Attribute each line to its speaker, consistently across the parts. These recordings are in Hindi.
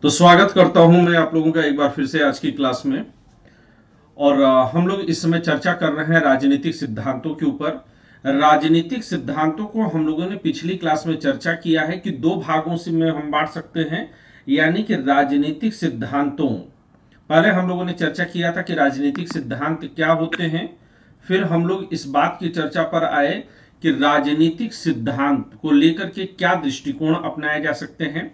Speaker 1: तो स्वागत करता हूं मैं आप लोगों का एक बार फिर से आज की क्लास में। और हम लोग इस समय चर्चा कर रहे हैं राजनीतिक सिद्धांतों के ऊपर। राजनीतिक सिद्धांतों को हम लोगों ने पिछली क्लास में चर्चा किया है कि दो भागों से में हम बांट सकते हैं, यानी कि राजनीतिक सिद्धांतों। पहले हम लोगों ने चर्चा किया था कि राजनीतिक सिद्धांत क्या होते हैं। फिर हम लोग इस बात की चर्चा पर आए कि राजनीतिक सिद्धांत को लेकर के क्या दृष्टिकोण अपनाए जा सकते हैं।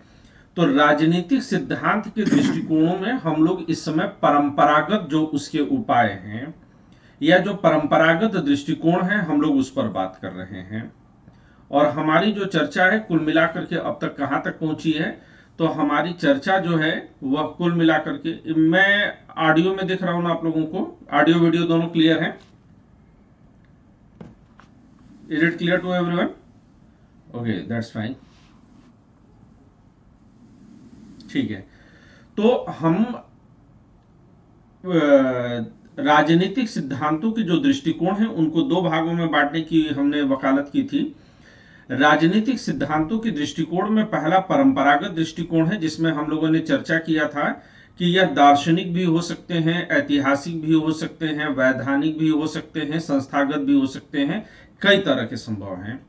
Speaker 1: तो राजनीतिक सिद्धांत के दृष्टिकोणों में हम लोग इस समय परंपरागत जो उसके उपाय हैं या जो परंपरागत दृष्टिकोण है हम लोग उस पर बात कर रहे हैं। और हमारी जो चर्चा है कुल मिलाकर के अब तक कहां तक पहुंची है, तो हमारी चर्चा जो है वह कुल मिलाकर के, मैं ऑडियो में दिख रहा हूं ना आप लोगों को, ऑडियो वीडियो दोनों क्लियर है? Is it clear to everyone? Okay, that's fine. ठीक है। तो हम राजनीतिक सिद्धांतों के जो दृष्टिकोण हैं उनको दो भागों में बांटने की हमने वकालत की थी। राजनीतिक सिद्धांतों के दृष्टिकोण में पहला परंपरागत दृष्टिकोण है, जिसमें हम लोगों ने चर्चा किया था कि यह दार्शनिक भी हो सकते हैं, ऐतिहासिक भी हो सकते हैं, वैधानिक भी हो सकते हैं, संस्थागत भी हो सकते हैं, कई तरह के संभव हैं।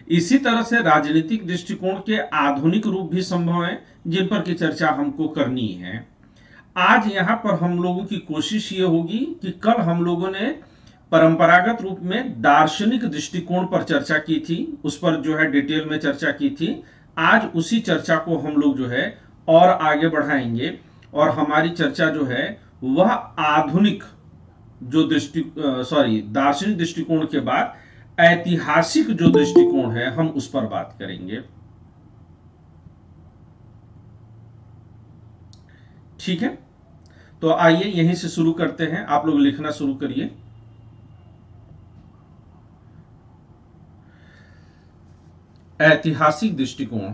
Speaker 1: इसी तरह से राजनीतिक दृष्टिकोण के आधुनिक रूप भी संभव हैं, जिन पर की चर्चा हमको करनी है। आज यहां पर हम लोगों की कोशिश ये होगी कि कल हम लोगों ने परंपरागत रूप में दार्शनिक दृष्टिकोण पर चर्चा की थी, उस पर जो है डिटेल में चर्चा की थी। आज उसी चर्चा को हम लोग जो है और आगे बढ़ाएंगे और हमारी चर्चा जो है वह आधुनिक जो दार्शनिक दृष्टिकोण के बाद ऐतिहासिक जो दृष्टिकोण है हम उस पर बात करेंगे। ठीक है, तो आइए यहीं से शुरू करते हैं। आप लोग लिखना शुरू करिए। ऐतिहासिक दृष्टिकोण।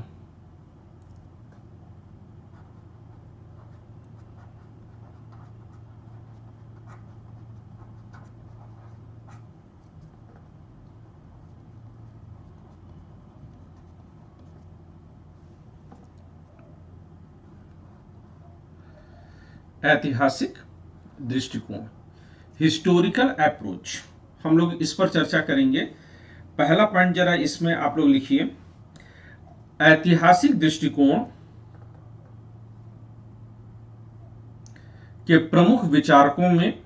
Speaker 1: ऐतिहासिक दृष्टिकोण, हिस्टोरिकल अप्रोच, हम लोग इस पर चर्चा करेंगे। पहला पॉइंट जरा इसमें आप लोग लिखिए, ऐतिहासिक दृष्टिकोण के प्रमुख विचारकों में,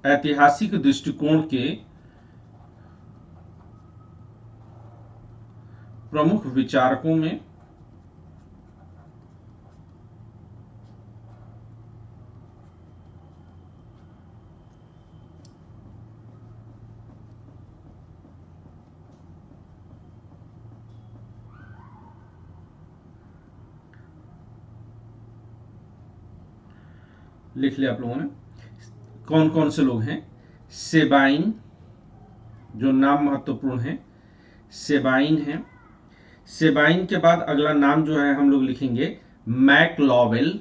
Speaker 1: ऐतिहासिक दृष्टिकोण के प्रमुख विचारकों में लिख लिया आप लोगों ने कौन कौन से लोग हैं। सेबाइन, जो नाम महत्वपूर्ण है, सेबाइन है। सेबाइन के बाद अगला नाम जो है हम लोग लिखेंगे मैक्लॉवेल।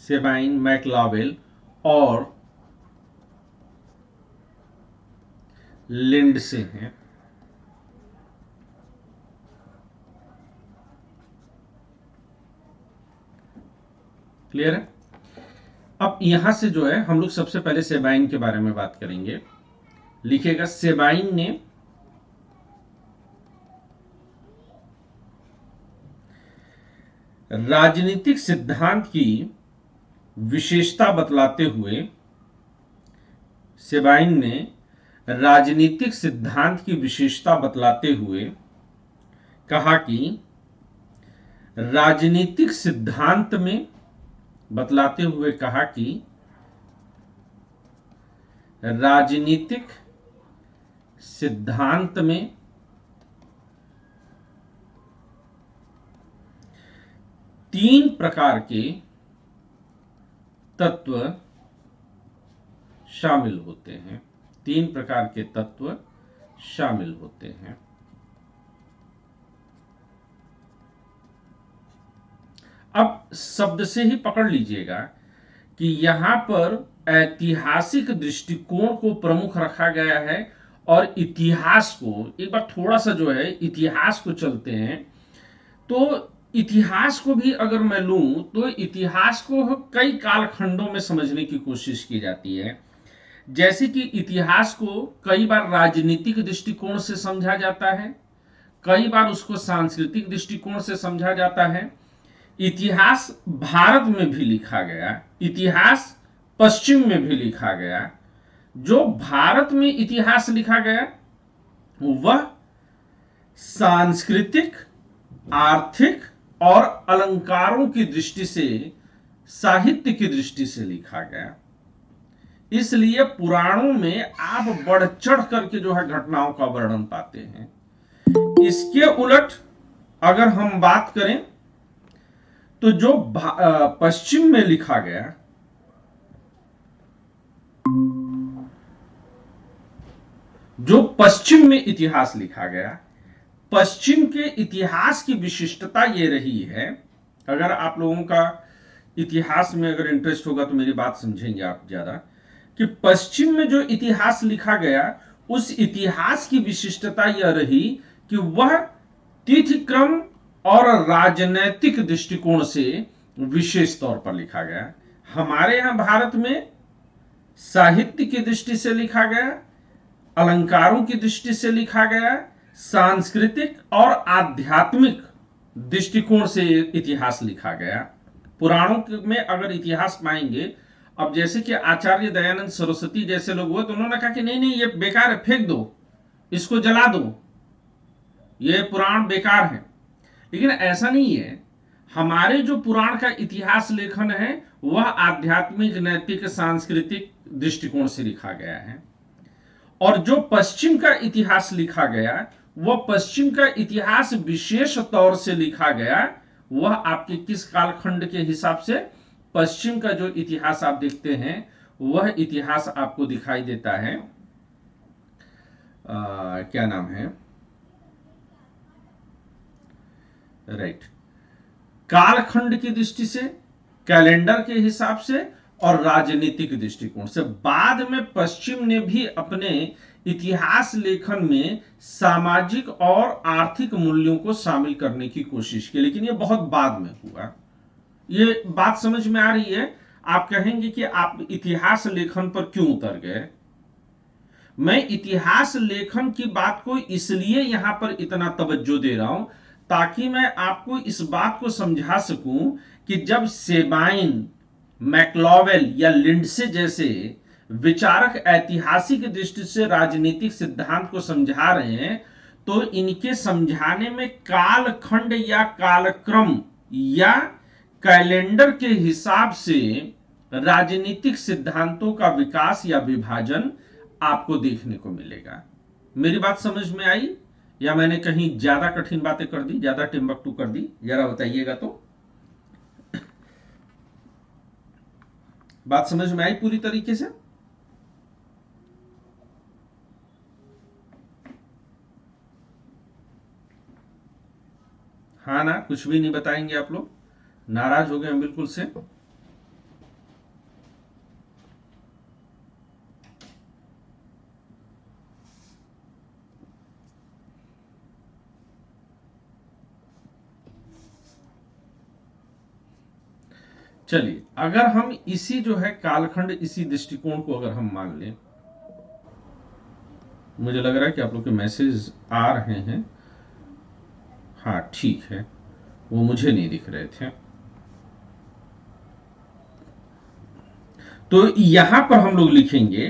Speaker 1: सेबाइन, मैक्लॉवेल और लिंडसे हैं। क्लियर है? अब यहां से जो है हम लोग सबसे पहले सेबाइन के बारे में बात करेंगे। लिखेगा, सेबाइन ने राजनीतिक सिद्धांत की विशेषता बतलाते हुए, सेबाइन ने राजनीतिक सिद्धांत की विशेषता बतलाते हुए कहा कि राजनीतिक सिद्धांत में, बतलाते हुए कहा कि राजनीतिक सिद्धांत में तीन प्रकार के तत्व शामिल होते हैं। तीन प्रकार के तत्व शामिल होते हैं। अब शब्द से ही पकड़ लीजिएगा कि यहां पर ऐतिहासिक दृष्टिकोण को प्रमुख रखा गया है और इतिहास को एक बार थोड़ा सा जो है इतिहास को चलते हैं। तो इतिहास को भी अगर मैं लूं तो इतिहास को कई कालखंडों में समझने की कोशिश की जाती है। जैसे कि इतिहास को कई बार राजनीतिक दृष्टिकोण से समझा जाता है, कई बार उसको सांस्कृतिक दृष्टिकोण से समझा जाता है। इतिहास भारत में भी लिखा गया, इतिहास पश्चिम में भी लिखा गया। जो भारत में इतिहास लिखा गया वह सांस्कृतिक, आर्थिक और अलंकारों की दृष्टि से, साहित्य की दृष्टि से लिखा गया। इसलिए पुराणों में आप बढ़ चढ़ करके जो है घटनाओं का वर्णन पाते हैं। इसके उलट अगर हम बात करें तो जो पश्चिम में लिखा गया, जो पश्चिम में इतिहास लिखा गया, पश्चिम के इतिहास की विशिष्टता ये रही है, अगर आप लोगों का इतिहास में अगर इंटरेस्ट होगा तो मेरी बात समझेंगे आप ज्यादा, कि पश्चिम में जो इतिहास लिखा गया उस इतिहास की विशिष्टता यह रही कि वह तिथिक्रम और राजनैतिक दृष्टिकोण से विशेष तौर पर लिखा गया। हमारे यहां भारत में साहित्य की दृष्टि से लिखा गया, अलंकारों की दृष्टि से लिखा गया, सांस्कृतिक और आध्यात्मिक दृष्टिकोण से इतिहास लिखा गया। पुराणों में अगर इतिहास पाएंगे, अब जैसे कि आचार्य दयानंद सरस्वती जैसे लोग हुए तो उन्होंने कहा कि नहीं नहीं ये बेकार है, फेंक दो, इसको जला दो, ये पुराण बेकार है। लेकिन ऐसा नहीं है, हमारे जो पुराण का इतिहास लेखन है वह आध्यात्मिक, नैतिक, सांस्कृतिक दृष्टिकोण से लिखा गया है। और जो पश्चिम का इतिहास लिखा गया वह पश्चिम का इतिहास विशेष तौर से लिखा गया, वह आपके किस कालखंड के हिसाब से, पश्चिम का जो इतिहास आप देखते हैं वह इतिहास आपको दिखाई देता है क्या नाम है, राइट, कालखंड की दृष्टि से, कैलेंडर के हिसाब से और राजनीतिक दृष्टिकोण से। बाद में पश्चिम ने भी अपने इतिहास लेखन में सामाजिक और आर्थिक मूल्यों को शामिल करने की कोशिश की, लेकिन यह बहुत बाद में हुआ। ये बात समझ में आ रही है? आप कहेंगे कि आप इतिहास लेखन पर क्यों उतर गए। मैं इतिहास लेखन की बात को इसलिए यहां पर इतना तवज्जो दे रहा हूं ताकि मैं आपको इस बात को समझा सकूं कि जब सेबाइन, मैक्लॉवेल या लिंडसे जैसे विचारक ऐतिहासिक दृष्टि से राजनीतिक सिद्धांत को समझा रहे हैं तो इनके समझाने में कालखंड या कालक्रम या कैलेंडर के हिसाब से राजनीतिक सिद्धांतों का विकास या विभाजन आपको देखने को मिलेगा। मेरी बात समझ में आई या मैंने कहीं ज्यादा कठिन बातें कर दी, ज्यादा टिम्बकटू कर दी? जरा बताइएगा तो। बात समझ में आई पूरी तरीके से? हाँ ना, कुछ भी नहीं बताएंगे आप लोग? नाराज हो गए बिल्कुल से? चलिए, अगर हम इसी जो है कालखंड, इसी दृष्टिकोण को अगर हम मान लें, मुझे लग रहा है कि आप लोग के मैसेज आ रहे हैं। हाँ ठीक है, वो मुझे नहीं दिख रहे थे। तो यहां पर हम लोग लिखेंगे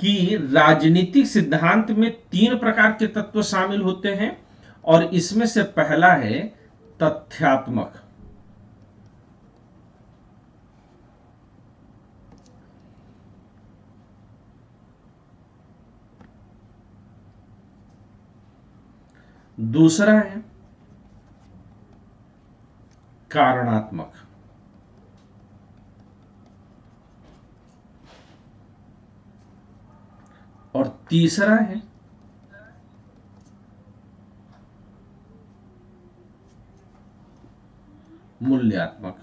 Speaker 1: कि राजनीतिक सिद्धांत में 3 प्रकार के तत्व शामिल होते हैं और इसमें से पहला है तथ्यात्मक। दूसरा है कारणात्मक। और तीसरा है मूल्यात्मक।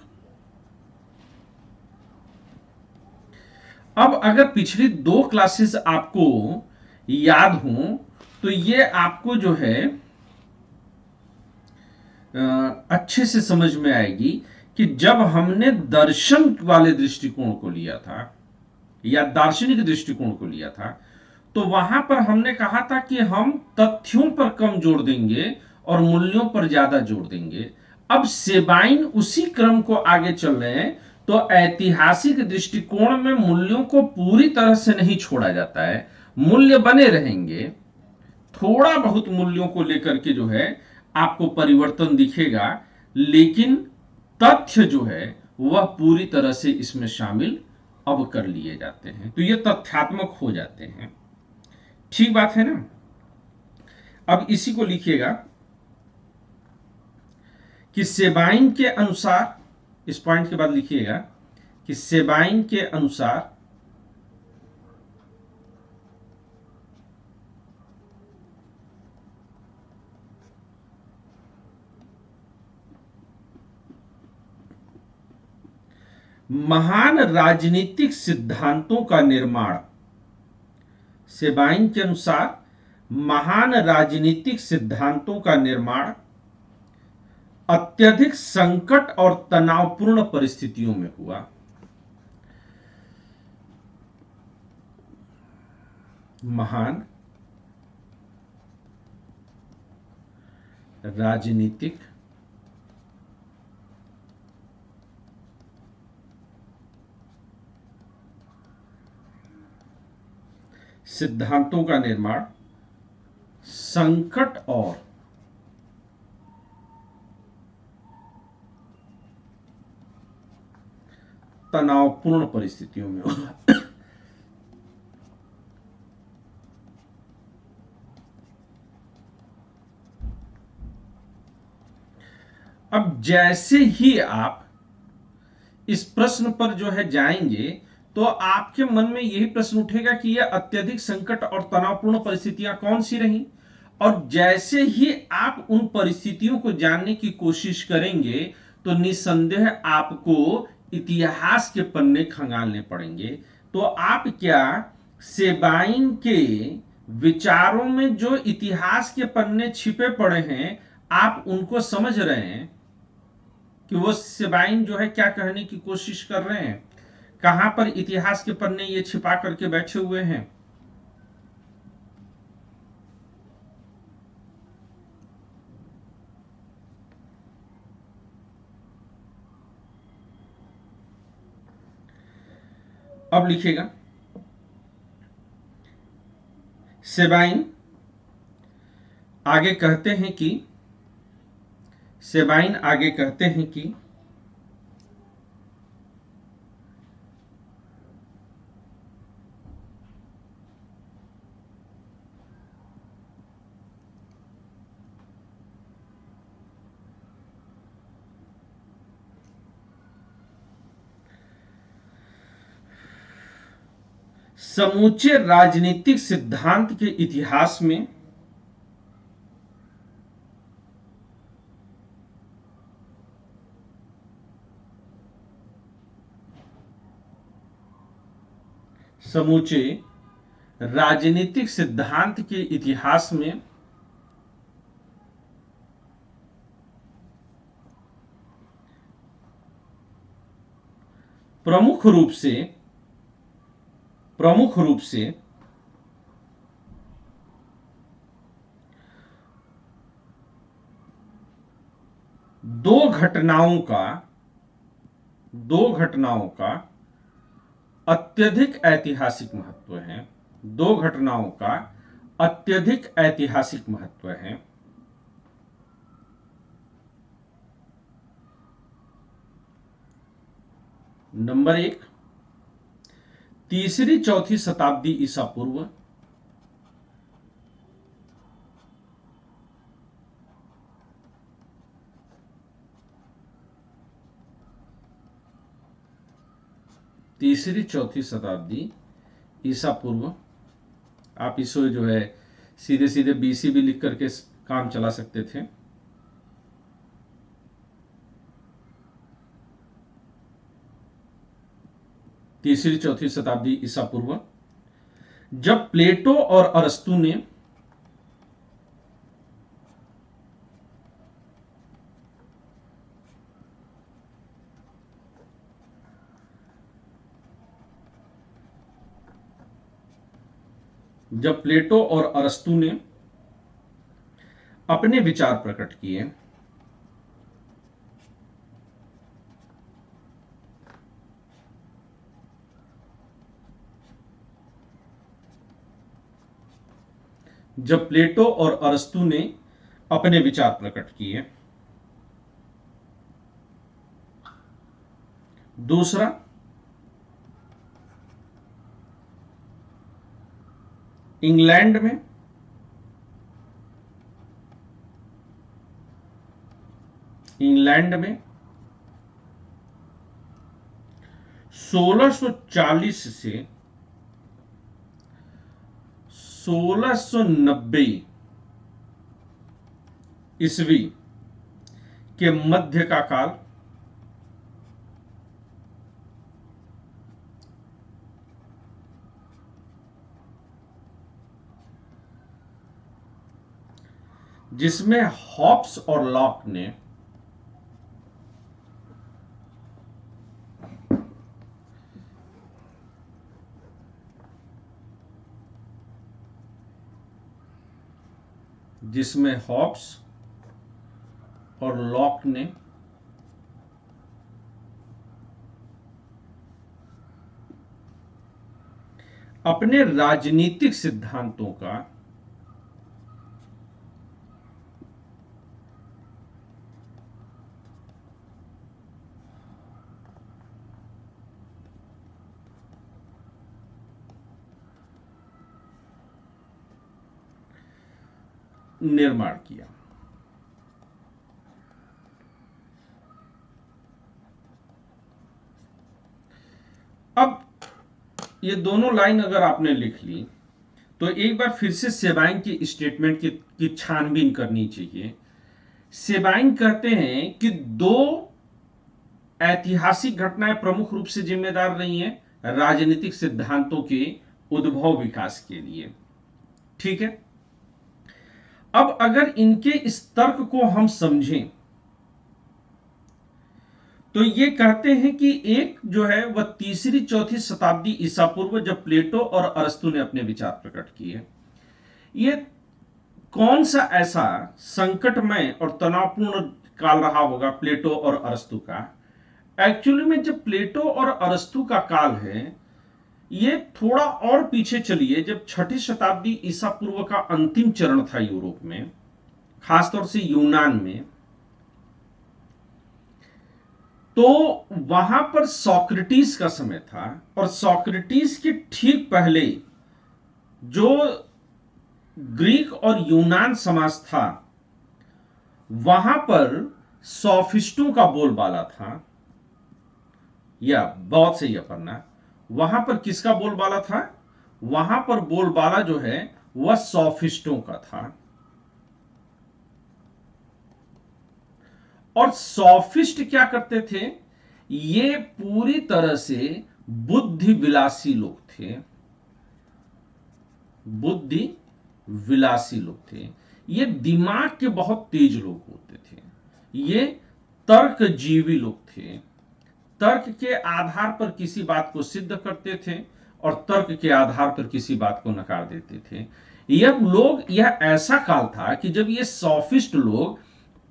Speaker 1: अब अगर पिछली 2 क्लासेस आपको याद हो तो ये आपको जो है अच्छे से समझ में आएगी कि जब हमने दर्शन वाले दृष्टिकोण को लिया था या दार्शनिक दृष्टिकोण को लिया था, तो वहां पर हमने कहा था कि हम तथ्यों पर कम जोर देंगे और मूल्यों पर ज्यादा जोर देंगे। अब सेबाइन उसी क्रम को आगे चल रहे हैं। तो ऐतिहासिक दृष्टिकोण में मूल्यों को पूरी तरह से नहीं छोड़ा जाता है, मूल्य बने रहेंगे। थोड़ा बहुत मूल्यों को लेकर के जो है आपको परिवर्तन दिखेगा, लेकिन तथ्य जो है वह पूरी तरह से इसमें शामिल अब कर लिए जाते हैं, तो ये तथ्यात्मक हो जाते हैं। ठीक बात है ना। अब इसी को लिखिएगा कि सेबाइन के अनुसार, इस पॉइंट के बाद लिखिएगा कि सेबाइन के अनुसार महान राजनीतिक सिद्धांतों का निर्माण, सेबाइन के अनुसार महान राजनीतिक सिद्धांतों का निर्माण अत्यधिक संकट और तनावपूर्ण परिस्थितियों में हुआ। महान राजनीतिक सिद्धांतों का निर्माण संकट और तनावपूर्ण परिस्थितियों में हुआ। अब जैसे ही आप इस प्रश्न पर जो है जाएंगे, तो आपके मन में यही प्रश्न उठेगा कि यह अत्यधिक संकट और तनावपूर्ण परिस्थितियां कौन सी रही। और जैसे ही आप उन परिस्थितियों को जानने की कोशिश करेंगे, तो निसंदेह आपको इतिहास के पन्ने खंगालने पड़ेंगे। तो आप क्या सेबाइन के विचारों में जो इतिहास के पन्ने छिपे पड़े हैं, आप उनको समझ रहे हैं कि वो सेबाइन जो है क्या कहने की कोशिश कर रहे हैं, कहां पर इतिहास के पन्ने ये छिपा करके बैठे हुए हैं। अब लिखेगा सेबाइन आगे कहते हैं कि सेबाइन आगे कहते हैं कि समूचे राजनीतिक सिद्धांत के इतिहास में समूचे राजनीतिक सिद्धांत के इतिहास में प्रमुख रूप से दो घटनाओं का अत्यधिक ऐतिहासिक महत्व है। दो घटनाओं का अत्यधिक ऐतिहासिक महत्व है। नंबर 1, तीसरी चौथी शताब्दी ईसा पूर्व, तीसरी चौथी शताब्दी ईसा पूर्व। आप इसको जो है सीधे सीधे बीसी भी लिख करके काम चला सकते थे। तीसरी चौथी शताब्दी ईसा पूर्व। जब प्लेटो और अरस्तु ने अपने विचार प्रकट किए, जब प्लेटो और अरस्तु ने अपने विचार प्रकट किए। दूसरा, इंग्लैंड में इंग्लैंड में 1640 से 1690 ईस्वी के मध्य का काल जिसमें हॉब्स और लॉक ने अपने राजनीतिक सिद्धांतों का निर्माण किया। अब ये दोनों लाइन अगर आपने लिख ली तो एक बार फिर से सेबाइन की स्टेटमेंट की छानबीन करनी चाहिए। सेबाइन कहते हैं कि दो ऐतिहासिक घटनाएं प्रमुख रूप से जिम्मेदार रही हैं राजनीतिक सिद्धांतों के उद्भव विकास के लिए। ठीक है, अब अगर इनके इस तर्क को हम समझें तो ये कहते हैं कि एक जो है वह तीसरी चौथी शताब्दी ईसा पूर्व जब प्लेटो और अरस्तु ने अपने विचार प्रकट किए, ये कौन सा ऐसा संकटमय और तनावपूर्ण काल रहा होगा प्लेटो और अरस्तु का। एक्चुअली में जब प्लेटो और अरस्तु का काल है ये थोड़ा और पीछे चलिए, जब छठी शताब्दी ईसा पूर्व का अंतिम चरण था यूरोप में, खासतौर से यूनान में, तो वहां पर सोक्रेटिस का समय था और सोक्रेटिस के ठीक पहले जो ग्रीक और यूनान समाज था वहां पर सोफिस्टों का बोलबाला था, या बहुत सही अपना, वहां पर किसका बोलबाला था, वहां पर बोलबाला जो है वह सोफिस्टों का था। और सोफिस्ट क्या करते थे, ये पूरी तरह से बुद्धि विलासी लोग थे, बुद्धि विलासी लोग थे। ये दिमाग के बहुत तेज लोग होते थे, ये तर्कजीवी लोग थे, तर्क के आधार पर किसी बात को सिद्ध करते थे और तर्क के आधार पर किसी बात को नकार देते थे। यह ऐसा काल था कि जब ये सोफिस्ट लोग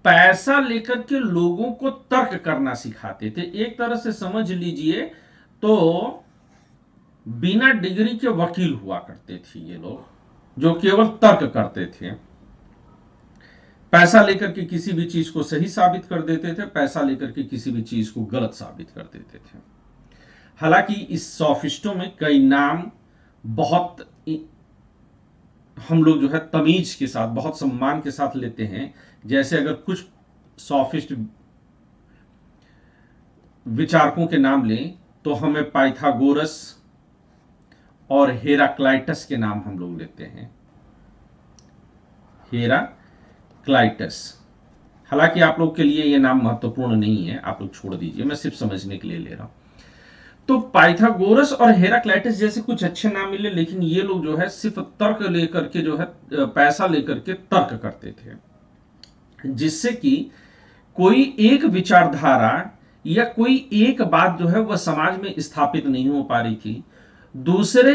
Speaker 1: पैसा लेकर के लोगों को तर्क करना सिखाते थे। एक तरह से समझ लीजिए तो बिना डिग्री के वकील हुआ करते थे ये लोग, जो केवल तर्क करते थे। पैसा लेकर के किसी भी चीज को सही साबित कर देते थे, पैसा लेकर के किसी भी चीज को गलत साबित कर देते थे। हालांकि इस सोफिस्टों में कई नाम बहुत हम लोग जो है तमीज के साथ, बहुत सम्मान के साथ लेते हैं। जैसे अगर कुछ सोफिस्ट विचारकों के नाम लें तो हमें पाइथागोरस और हेराक्लाइटस के नाम हम लोग लेते हैं, हेराक्लाइटस। हालांकि आप लोग के लिए ये नाम महत्वपूर्ण नहीं है, आप लोग छोड़ दीजिए, मैं सिर्फ समझने के लिए ले रहा हूं। तो पाइथागोरस और हेराक्लाइटस जैसे कुछ अच्छे नाम मिले, लेकिन ये लोग जो है सिर्फ तर्क लेकर के जो है पैसा लेकर के तर्क करते थे, जिससे कि कोई एक विचारधारा या कोई एक बात जो है वह समाज में स्थापित नहीं हो पा रही थी। दूसरे,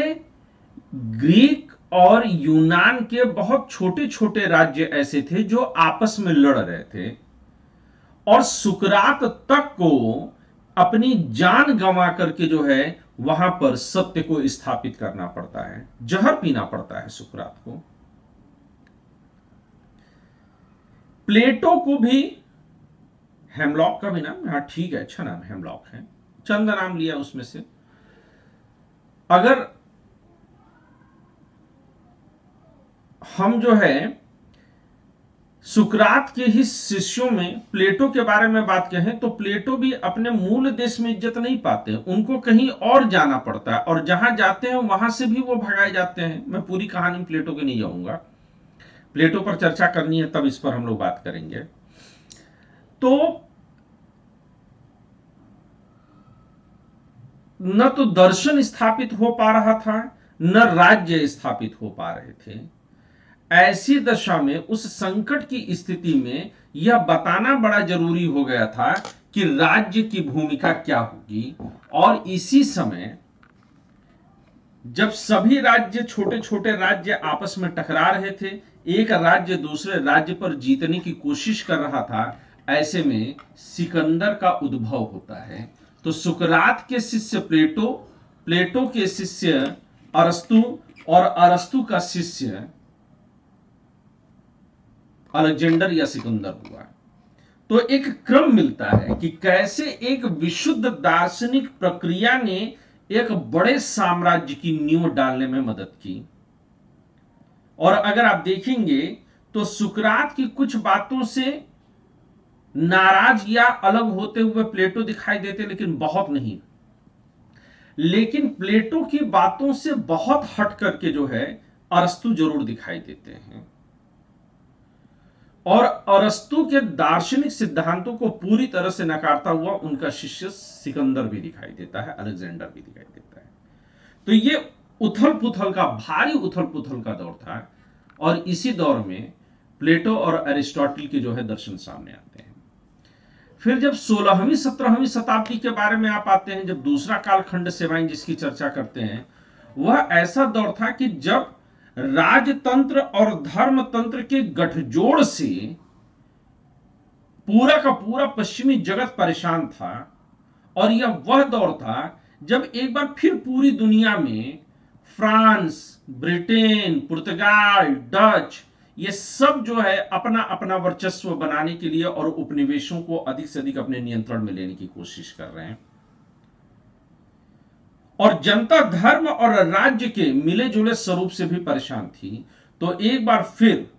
Speaker 1: ग्रीक और यूनान के बहुत छोटे छोटे राज्य ऐसे थे जो आपस में लड़ रहे थे, और सुकरात तक को अपनी जान गंवा करके जो है वहां पर सत्य को स्थापित करना पड़ता है, जहर पीना पड़ता है सुकरात को। प्लेटो को भी, हेमलॉक का भी नाम, हाँ ठीक है, अच्छा नाम हेमलॉक है, चंद नाम लिया उसमें से। अगर हम जो है सुकरात के ही शिष्यों में प्लेटो के बारे में बात कहें, तो प्लेटो भी अपने मूल देश में इज्जत नहीं पाते, उनको कहीं और जाना पड़ता है, और जहां जाते हैं वहां से भी वो भगाए जाते हैं। मैं पूरी कहानी प्लेटो की नहीं जाऊंगा, प्लेटो पर चर्चा करनी है तब इस पर हम लोग बात करेंगे। तो न तो दर्शन स्थापित हो पा रहा था, न राज्य स्थापित हो पा रहे थे। ऐसी दशा में, उस संकट की स्थिति में यह बताना बड़ा जरूरी हो गया था कि राज्य की भूमिका क्या होगी। और इसी समय जब सभी राज्य, छोटे छोटे राज्य आपस में टकरा रहे थे, एक राज्य दूसरे राज्य पर जीतने की कोशिश कर रहा था, ऐसे में सिकंदर का उद्भव होता है। तो सुकरात के शिष्य प्लेटो, प्लेटो के शिष्य अरस्तु, और अरस्तु का शिष्य अलेक्जेंडर या सिकंदर हुआ। तो एक क्रम मिलता है कि कैसे एक विशुद्ध दार्शनिक प्रक्रिया ने एक बड़े साम्राज्य की नींव डालने में मदद की। और अगर आप देखेंगे तो सुकरात की कुछ बातों से नाराज या अलग होते हुए प्लेटो दिखाई देते, लेकिन बहुत नहीं। लेकिन प्लेटो की बातों से बहुत हट करके जो है अरस्तु जरूर दिखाई देते हैं। और अरस्तु के दार्शनिक सिद्धांतों को पूरी तरह से नकारता हुआ उनका शिष्य सिकंदर भी दिखाई देता है, अलेक्जेंडर भी दिखाई देता है। तो ये उथल पुथल का, भारी उथल पुथल का दौर था, और इसी दौर में प्लेटो और अरिस्टोटल के जो है दर्शन सामने आते हैं। फिर जब 16वीं 17वीं शताब्दी के बारे में आप आते हैं, जब दूसरा कालखंड सेवाएं जिसकी चर्चा करते हैं, वह ऐसा दौर था कि जब राजतंत्र और धर्मतंत्र के गठजोड़ से पूरा का पूरा पश्चिमी जगत परेशान था। और यह वह दौर था जब एक बार फिर पूरी दुनिया में फ्रांस, ब्रिटेन, पुर्तगाल, डच, ये सब जो है अपना अपना वर्चस्व बनाने के लिए और उपनिवेशों को अधिक से अधिक अपने नियंत्रण में लेने की कोशिश कर रहे हैं। और जनता धर्म और राज्य के मिले जुले स्वरूप से भी परेशान थी। तो एक बार फिर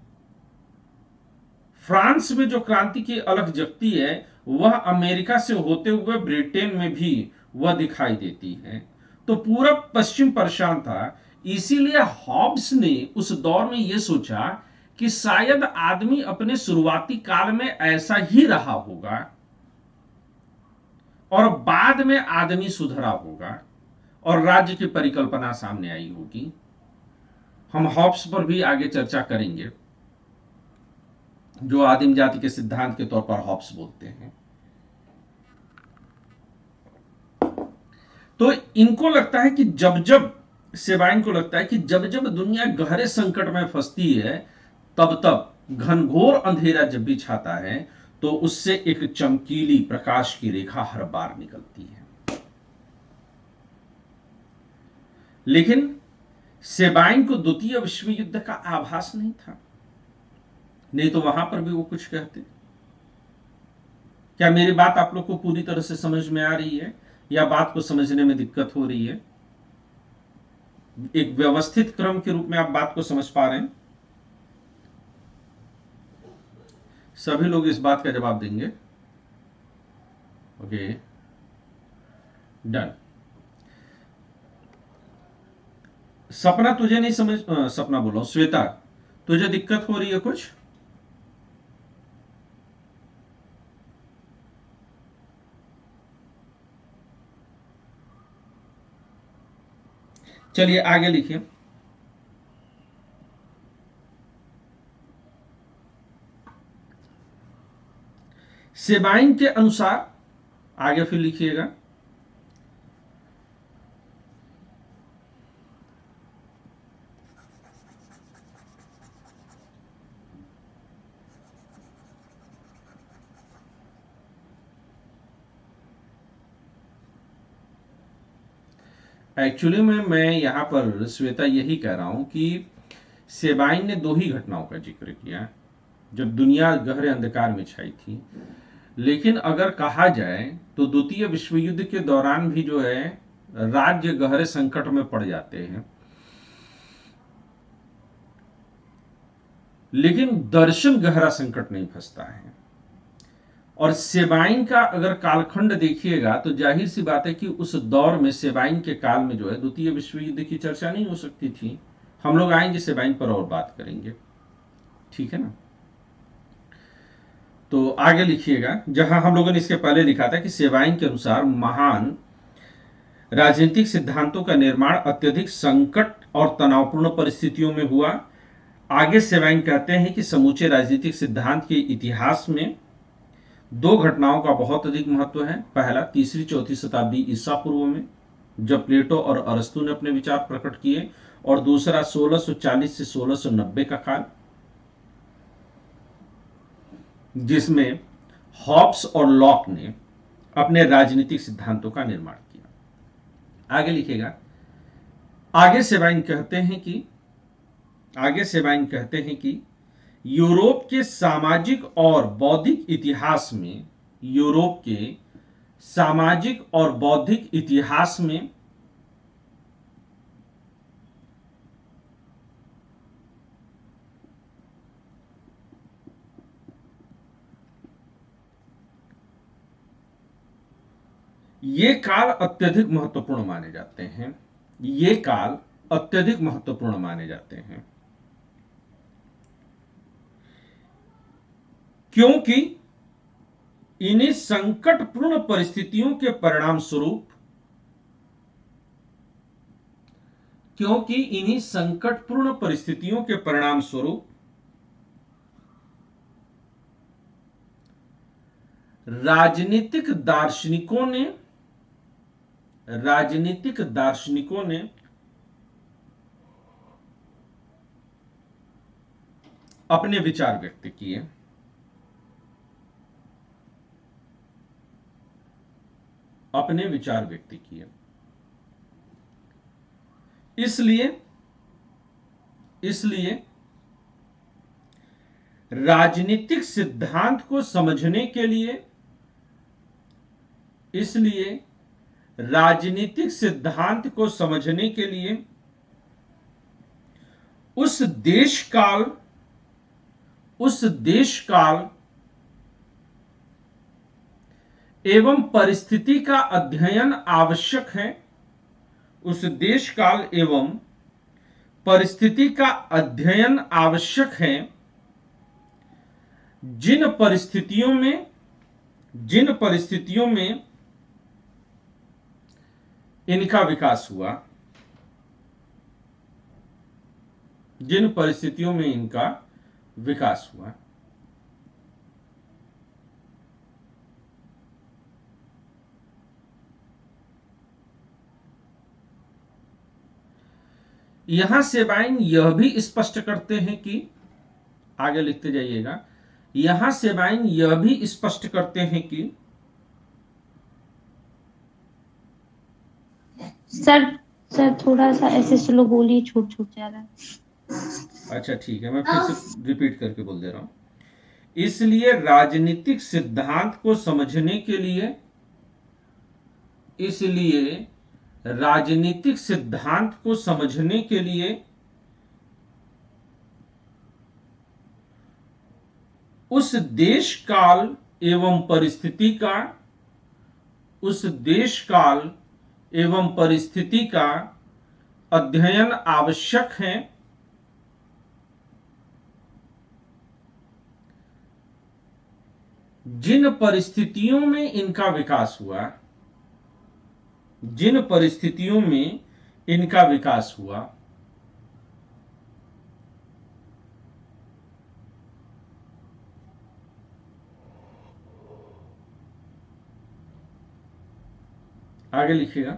Speaker 1: फ्रांस में जो क्रांति की अलग जगती है, वह अमेरिका से होते हुए ब्रिटेन में भी वह दिखाई देती है। तो पूरा पश्चिम परेशान था। इसीलिए हॉब्स ने उस दौर में यह सोचा कि शायद आदमी अपने शुरुआती काल में ऐसा ही रहा होगा और बाद में आदमी सुधरा होगा और राज्य की परिकल्पना सामने आई होगी। हम हॉब्स पर भी आगे चर्चा करेंगे, जो आदिम जाति के सिद्धांत के तौर पर हॉब्स बोलते हैं। तो इनको लगता है कि जब जब, सेवाइन को लगता है कि जब जब दुनिया गहरे संकट में फंसती है, तब तब घनघोर अंधेरा जब भी छाता है, तो उससे एक चमकीली प्रकाश की रेखा हर बार निकलती है। लेकिन सेबाइन को द्वितीय विश्व युद्ध का आभास नहीं था, नहीं तो वहां पर भी वो कुछ कहते। क्या मेरी बात आप लोग को पूरी तरह से समझ में आ रही है, या बात को समझने में दिक्कत हो रही है? एक व्यवस्थित क्रम के रूप में आप बात को समझ पा रहे हैं? सभी लोग इस बात का जवाब देंगे। Okay, done. सपना तुझे नहीं समझ, सपना बोलो, श्वेता तुझे दिक्कत हो रही है कुछ? चलिए आगे लिखिए। सेबाइन के अनुसार, आगे फिर लिखिएगा, एक्चुअली में मैं यहां पर श्वेता यही कह रहा हूं कि सेबाइन ने दो ही घटनाओं का जिक्र किया जब दुनिया गहरे अंधकार में छाई थी। लेकिन अगर कहा जाए तो द्वितीय विश्व युद्ध के दौरान भी जो है राज्य गहरे संकट में पड़ जाते हैं, लेकिन दर्शन गहरा संकट नहीं फंसता है। और सेबाइन का अगर कालखंड देखिएगा तो जाहिर सी बात है कि उस दौर में सेबाइन के काल में जो है द्वितीय विश्व युद्ध की चर्चा नहीं हो सकती थी। हम लोग आएंगे सेबाइन पर और बात करेंगे, ठीक है ना। तो आगे लिखिएगा, जहां हम लोगों ने इसके पहले लिखा था कि सेबाइन के अनुसार महान राजनीतिक सिद्धांतों का निर्माण अत्यधिक संकट और तनावपूर्ण परिस्थितियों में हुआ। आगे सेबाइन कहते हैं कि समूचे राजनीतिक सिद्धांत के इतिहास में दो घटनाओं का बहुत अधिक महत्व है। पहला, तीसरी चौथी शताब्दी ईसा पूर्व में जब प्लेटो और अरस्तु ने अपने विचार प्रकट किए, और दूसरा 1640 से 1690 का काल, जिसमें हॉब्स और लॉक ने अपने राजनीतिक सिद्धांतों का निर्माण किया। आगे लिखेगा, आगे सेबाइन कहते हैं कि यूरोप के सामाजिक और बौद्धिक इतिहास में, यूरोप के सामाजिक और बौद्धिक इतिहास में ये काल अत्यधिक महत्वपूर्ण माने जाते हैं। ये काल अत्यधिक महत्वपूर्ण माने जाते हैं क्योंकि इन्हीं संकटपूर्ण परिस्थितियों के परिणाम स्वरूप राजनीतिक दार्शनिकों ने अपने विचार व्यक्त किए। इसलिए राजनीतिक सिद्धांत को समझने के लिए उस देश काल एवं परिस्थिति का अध्ययन आवश्यक है। उस देश काल एवं परिस्थिति का अध्ययन आवश्यक है जिन परिस्थितियों में इनका विकास हुआ। यहां सेबाइन यह भी स्पष्ट करते हैं कि, आगे लिखते जाइएगा, यहां सेबाइन यह भी स्पष्ट करते हैं कि
Speaker 2: सर थोड़ा सा ऐसे स्लो बोलिए, छूट जा रहा है।
Speaker 1: अच्छा ठीक है, मैं फिर से रिपीट करके बोल दे रहा हूं। इसलिए राजनीतिक सिद्धांत को समझने के लिए उस देश काल एवं परिस्थिति का अध्ययन आवश्यक है जिन परिस्थितियों में इनका विकास हुआ। आगे लिखिएगा।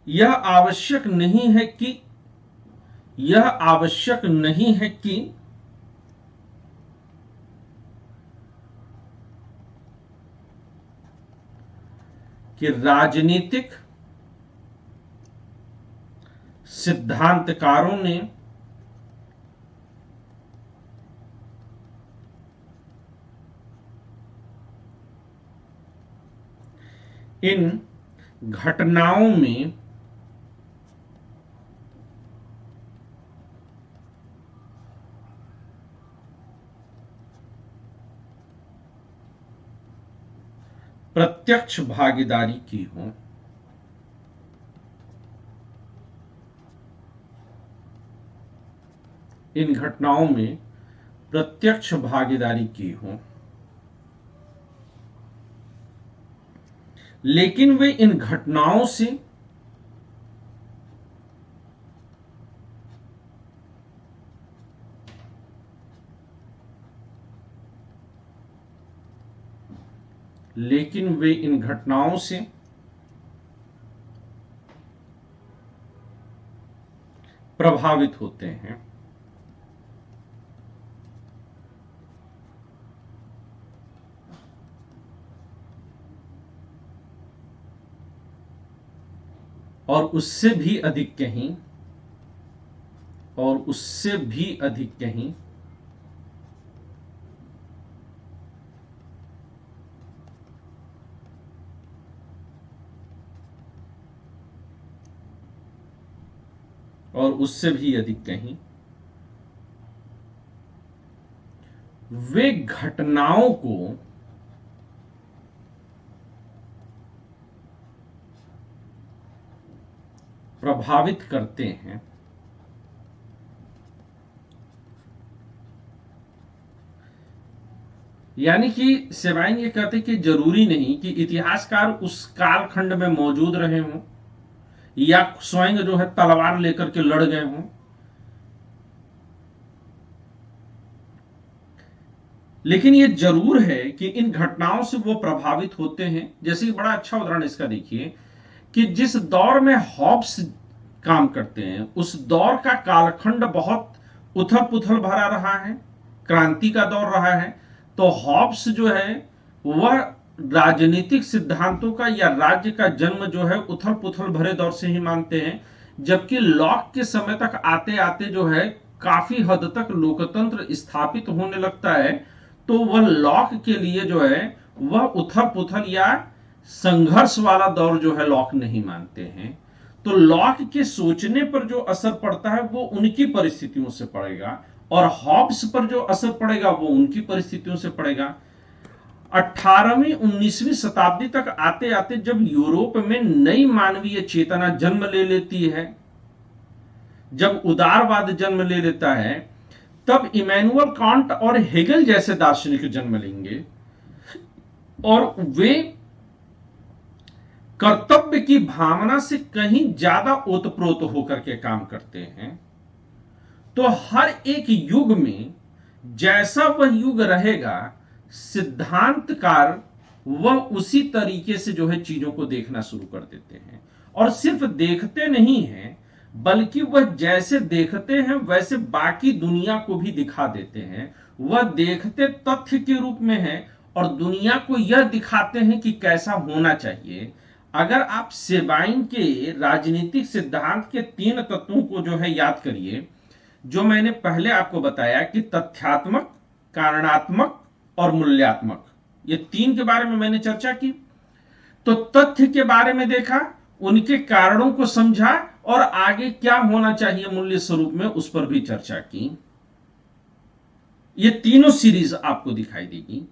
Speaker 1: यह आवश्यक नहीं है कि राजनीतिक सिद्धांतकारों ने इन घटनाओं में प्रत्यक्ष भागीदारी की हो। इन घटनाओं में प्रत्यक्ष भागीदारी की हो, लेकिन वे इन घटनाओं से प्रभावित होते हैं। और उससे भी अधिक कहीं वे घटनाओं को प्रभावित करते हैं। यानी कि सेवाइन ये कहते कि जरूरी नहीं कि इतिहासकार उस कालखंड में मौजूद रहे हों या स्वयं जो है तलवार लेकर के लड़ गए हों, लेकिन ये जरूर है कि इन घटनाओं से वो प्रभावित होते हैं। जैसे कि बड़ा अच्छा उदाहरण इसका देखिए कि जिस दौर में हॉब्स काम करते हैं उस दौर का कालखंड बहुत उथल पुथल भरा रहा है, क्रांति का दौर रहा है। तो हॉब्स जो है वह राजनीतिक सिद्धांतों का या राज्य का जन्म जो है उथल पुथल भरे दौर से ही मानते हैं, जबकि लॉक के समय तक आते आते जो है काफी हद तक लोकतंत्र स्थापित होने लगता है। तो वह लॉक के लिए जो है वह उथल पुथल या संघर्ष वाला दौर जो है लॉक नहीं मानते हैं। तो लॉक के सोचने पर जो असर पड़ता है वो उनकी परिस्थितियों से पड़ेगा और हॉब्स पर जो असर पड़ेगा वो उनकी परिस्थितियों से पड़ेगा। 18वीं 19वीं शताब्दी तक आते आते जब यूरोप में नई मानवीय चेतना जन्म ले लेती है, जब उदारवाद जन्म ले लेता है, तब इमैनुअल कांट और हेगल जैसे दार्शनिक जन्म लेंगे और वे कर्तव्य की भावना से कहीं ज्यादा ओतप्रोत होकर के काम करते हैं। तो हर एक युग में जैसा वह युग रहेगा, सिद्धांतकार वह उसी तरीके से जो है चीजों को देखना शुरू कर देते हैं। और सिर्फ देखते नहीं हैं बल्कि वह जैसे देखते हैं वैसे बाकी दुनिया को भी दिखा देते हैं। वह देखते तथ्य के रूप में है और दुनिया को यह दिखाते हैं कि कैसा होना चाहिए। अगर आप सेबाइन के राजनीतिक सिद्धांत के 3 तत्वों को जो है याद करिए, जो मैंने पहले आपको बताया कि तथ्यात्मक, कारणात्मक और मूल्यात्मक, ये 3 के बारे में मैंने चर्चा की। तो तथ्य के बारे में देखा, उनके कारणों को समझा और आगे क्या होना चाहिए मूल्य स्वरूप में उस पर भी चर्चा की। ये तीनों सीरीज आपको दिखाई देगी।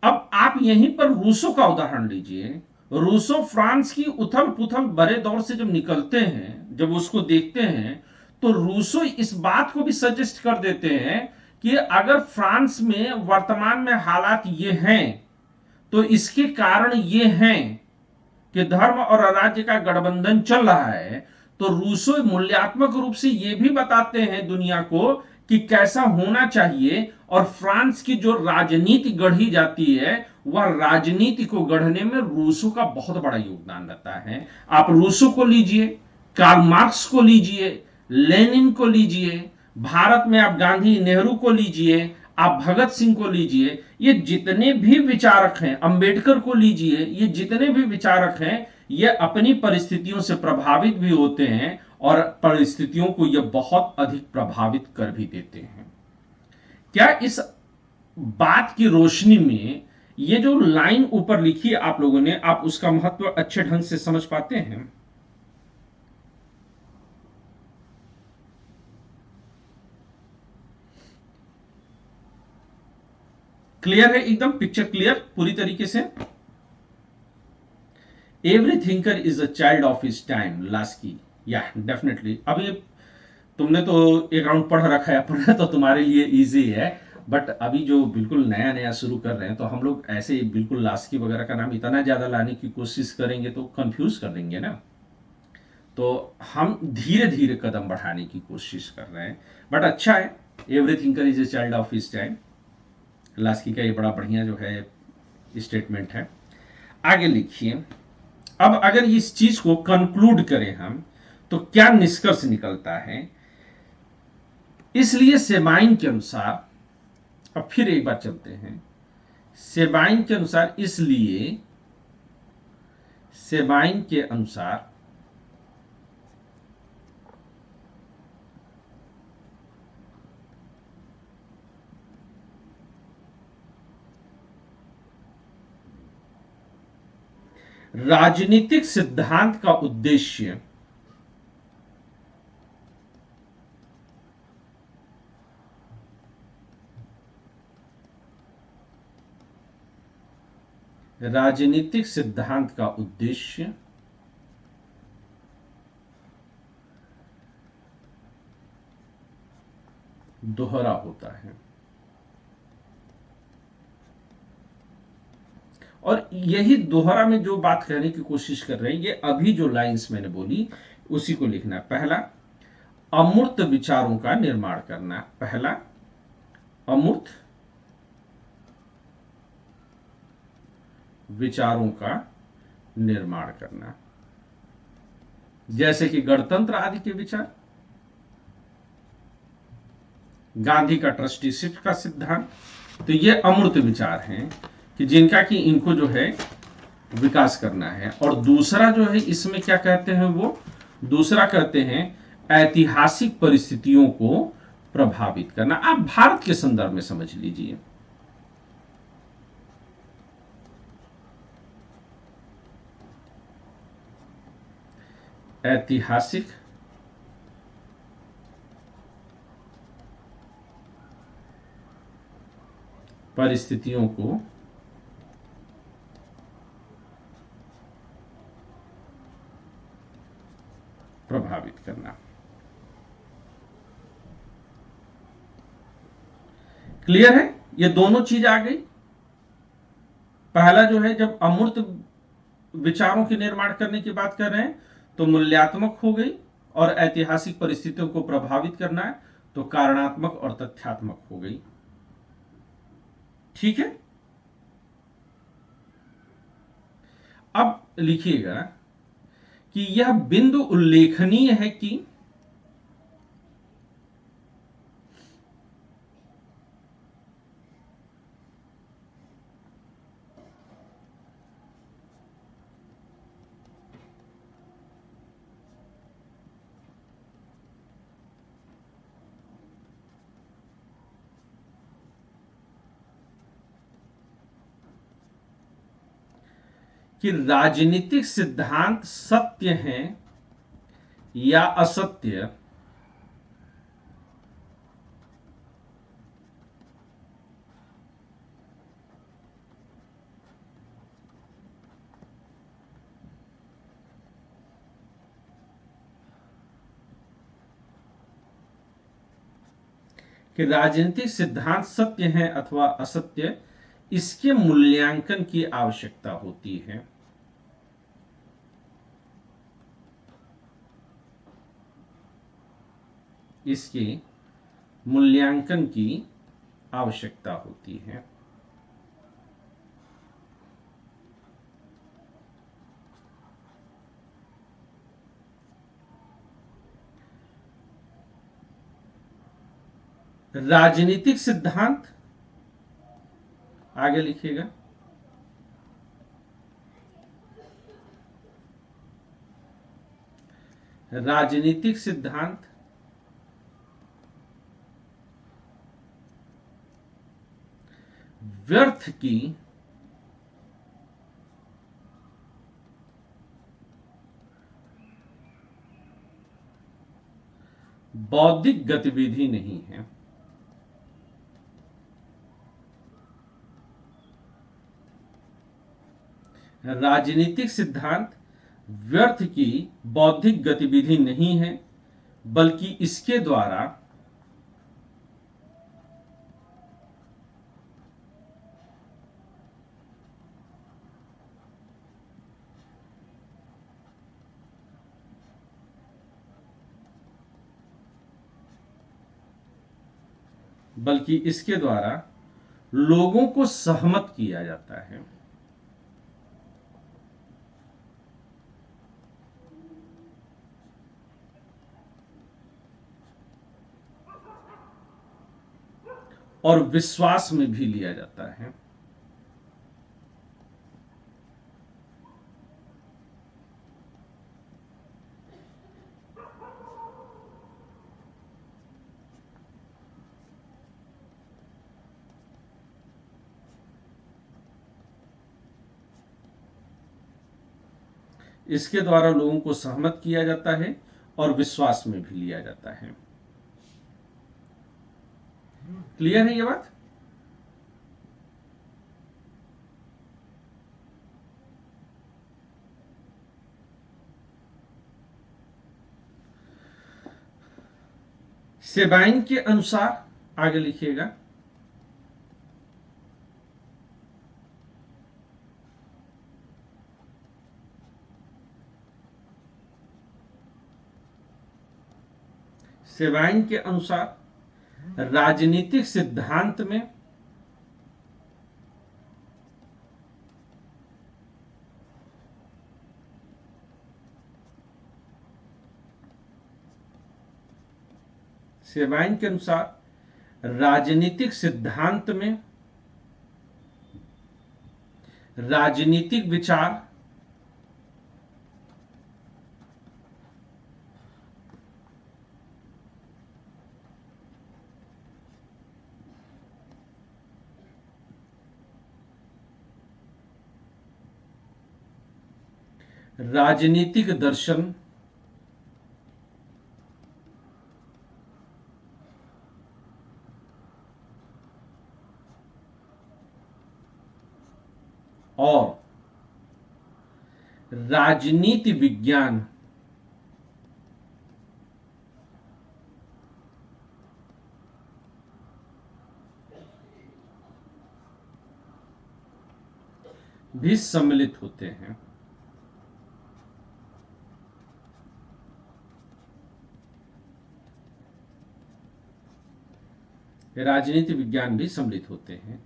Speaker 1: अब आप यहीं पर रूसो का उदाहरण लीजिए। रूसो फ्रांस की उथल पुथल भरे दौर से जब निकलते हैं, जब उसको देखते हैं, तो रूसो इस बात को भी सजेस्ट कर देते हैं कि अगर फ्रांस में वर्तमान में हालात ये हैं तो इसके कारण ये हैं कि धर्म और राज्य का गठबंधन चल रहा है। तो रूसो मूल्यात्मक रूप से ये भी बताते हैं दुनिया को कि कैसा होना चाहिए, और फ्रांस की जो राजनीति गढ़ी जाती है वह राजनीति को गढ़ने में रूसो का बहुत बड़ा योगदान रहता है। आप रूसो को लीजिए, कार्ल मार्क्स को लीजिए, लेनिन को लीजिए, भारत में आप गांधी नेहरू को लीजिए, आप भगत सिंह को लीजिए, ये जितने भी विचारक हैं, अंबेडकर को लीजिए, ये जितने भी विचारक हैं ये अपनी परिस्थितियों से प्रभावित भी होते हैं और परिस्थितियों को ये बहुत अधिक प्रभावित कर भी देते हैं। क्या इस बात की रोशनी में ये जो लाइन ऊपर लिखी है आप लोगों ने, आप उसका महत्व अच्छे ढंग से समझ पाते हैं? क्लियर है? एकदम पिक्चर क्लियर पूरी तरीके से? Every thinker is a child of his time, Laski. या डेफिनेटली। अभी तुमने तो एक राउंड पढ़ रखा है अपना, तो तुम्हारे लिए इजी है। बट अभी जो बिल्कुल नया नया शुरू कर रहे हैं तो हम लोग ऐसे बिल्कुल लास्की वगैरह का नाम इतना ज्यादा लाने की कोशिश करेंगे तो कंफ्यूज कर देंगे ना। तो हम धीरे धीरे कदम बढ़ाने की कोशिश कर रहे हैं। बट अच्छा है, every thinker is a child of his time, Laski का ये बड़ा बढ़िया जो है स्टेटमेंट है। आगे लिखिए। अब अगर इस चीज को कंक्लूड करें हम तो क्या निष्कर्ष निकलता है? इसलिए सेबाइन के अनुसार, अब फिर एक बार चलते हैं, सेबाइन के अनुसार, इसलिए सेबाइन के अनुसार राजनीतिक सिद्धांत का उद्देश्य राजनीतिक सिद्धांत का उद्देश्य दोहरा होता है। और यही दोहरा में जो बात कहने की कोशिश कर रहे हैं, ये अभी जो लाइंस मैंने बोली उसी को लिखना। पहला, अमूर्त विचारों का निर्माण करना। पहला, अमूर्त विचारों का निर्माण करना, जैसे कि गणतंत्र आदि के विचार, गांधी का ट्रस्टीशिप का सिद्धांत। तो ये अमूर्त विचार हैं कि जिनका कि इनको जो है विकास करना है। और दूसरा जो है इसमें क्या कहते हैं, वो दूसरा कहते हैं ऐतिहासिक परिस्थितियों को प्रभावित करना। आप भारत के संदर्भ में समझ लीजिए। ऐतिहासिक परिस्थितियों को प्रभावित करना। क्लियर है? ये दोनों चीज आ गई। पहला जो है, जब अमूर्त विचारों के निर्माण करने की बात कर रहे हैं तो मूल्यात्मक हो गई, और ऐतिहासिक परिस्थितियों को प्रभावित करना है तो कारणात्मक और तथ्यात्मक हो गई। ठीक है? अब लिखिएगा कि यह बिंदु उल्लेखनीय है कि राजनीतिक सिद्धांत सत्य हैं या असत्य कि राजनीतिक सिद्धांत सत्य है अथवा असत्य, इसके मूल्यांकन की आवश्यकता होती है। इसके मूल्यांकन की आवश्यकता होती है। राजनीतिक सिद्धांत, आगे लिखिएगा, राजनीतिक सिद्धांत व्यर्थ की बौद्धिक गतिविधि नहीं है। राजनीतिक सिद्धांत व्यर्थ की बौद्धिक गतिविधि नहीं है, बल्कि इसके द्वारा लोगों को सहमत किया जाता है। और विश्वास में भी लिया जाता है। इसके द्वारा लोगों को सहमत किया जाता है और विश्वास में भी लिया जाता है। क्लियर है ये बात? सेबाइन के अनुसार, आगे लिखिएगा, सेबाइन के अनुसार राजनीतिक सिद्धांत में राजनीतिक सिद्धांत में राजनीतिक विचार राजनीतिक दर्शन और राजनीति विज्ञान भी सम्मिलित होते हैं। राजनीति विज्ञान भी सम्मिलित होते हैं,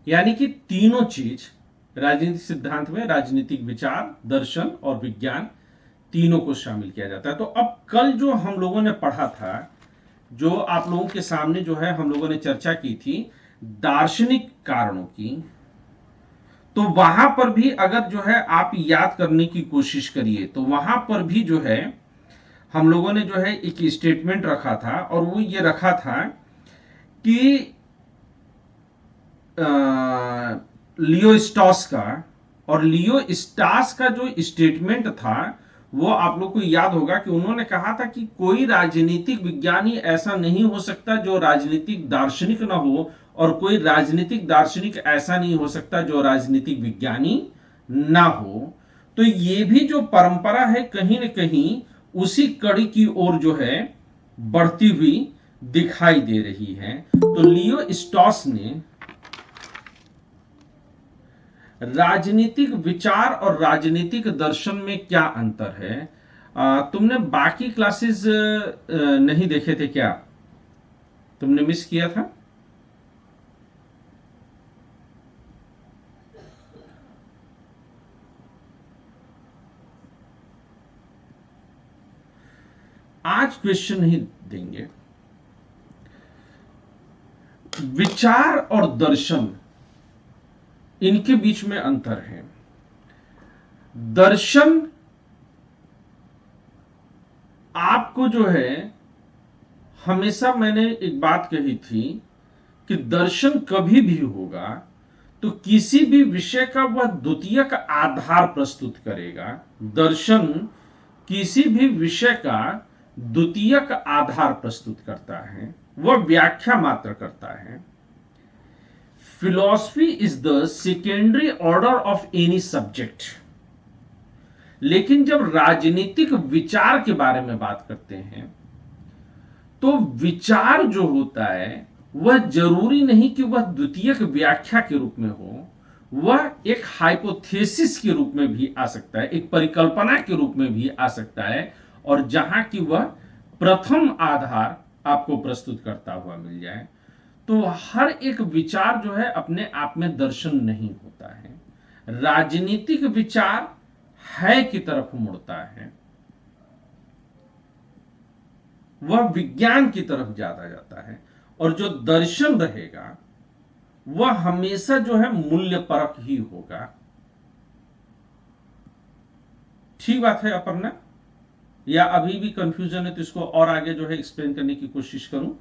Speaker 1: यानी कि तीनों चीज राजनीतिक सिद्धांत में राजनीतिक विचार, दर्शन और विज्ञान तीनों को शामिल किया जाता है। तो अब कल जो हम लोगों ने पढ़ा था, जो आप लोगों के सामने जो है हम लोगों ने चर्चा की थी दार्शनिक कारणों की, तो वहां पर भी अगर जो है आप याद करने की कोशिश करिए तो वहां पर भी जो है हम लोगों ने जो है एक स्टेटमेंट रखा था, और वो ये रखा था कि लियो स्टॉस का, और लियो स्टॉस का जो स्टेटमेंट था वो आप लोग को याद होगा कि उन्होंने कहा था कि कोई राजनीतिक विज्ञानी ऐसा नहीं हो सकता जो राजनीतिक दार्शनिक ना हो, और कोई राजनीतिक दार्शनिक ऐसा नहीं हो सकता जो राजनीतिक विज्ञानी ना हो। तो ये भी जो परंपरा है कहीं न कहीं उसी कड़ी की ओर जो है बढ़ती हुई दिखाई दे रही है। तो लियो स्टॉस ने राजनीतिक विचार और राजनीतिक दर्शन में क्या अंतर है, तुमने बाकी क्लासेस नहीं देखे थे क्या? तुमने मिस किया था? आज क्वेश्चन नहीं देंगे। विचार और दर्शन, इनके बीच में अंतर है। दर्शन आपको जो है, हमेशा मैंने एक बात कही थी कि दर्शन कभी भी होगा तो किसी भी विषय का वह द्वितीयक आधार प्रस्तुत करेगा। दर्शन किसी भी विषय का द्वितीयक आधार प्रस्तुत करता है, वह व्याख्या मात्र करता है। Philosophy is the secondary order of any subject. लेकिन जब राजनीतिक विचार के बारे में बात करते हैं तो विचार जो होता है वह जरूरी नहीं कि वह द्वितीयक व्याख्या के रूप में हो, वह एक हाइपोथेसिस के रूप में भी आ सकता है, एक परिकल्पना के रूप में भी आ सकता है, और जहां की वह प्रथम आधार आपको प्रस्तुत करता हुआ मिल जाए। तो हर एक विचार जो है अपने आप में दर्शन नहीं होता है। राजनीतिक विचार है की तरफ मुड़ता है, वह विज्ञान की तरफ ज्यादा जाता है, और जो दर्शन रहेगा वह हमेशा जो है मूल्य परक ही होगा। ठीक बात है अपर्णा, या अभी भी कंफ्यूजन है तो इसको और आगे जो है एक्सप्लेन करने की कोशिश करूं?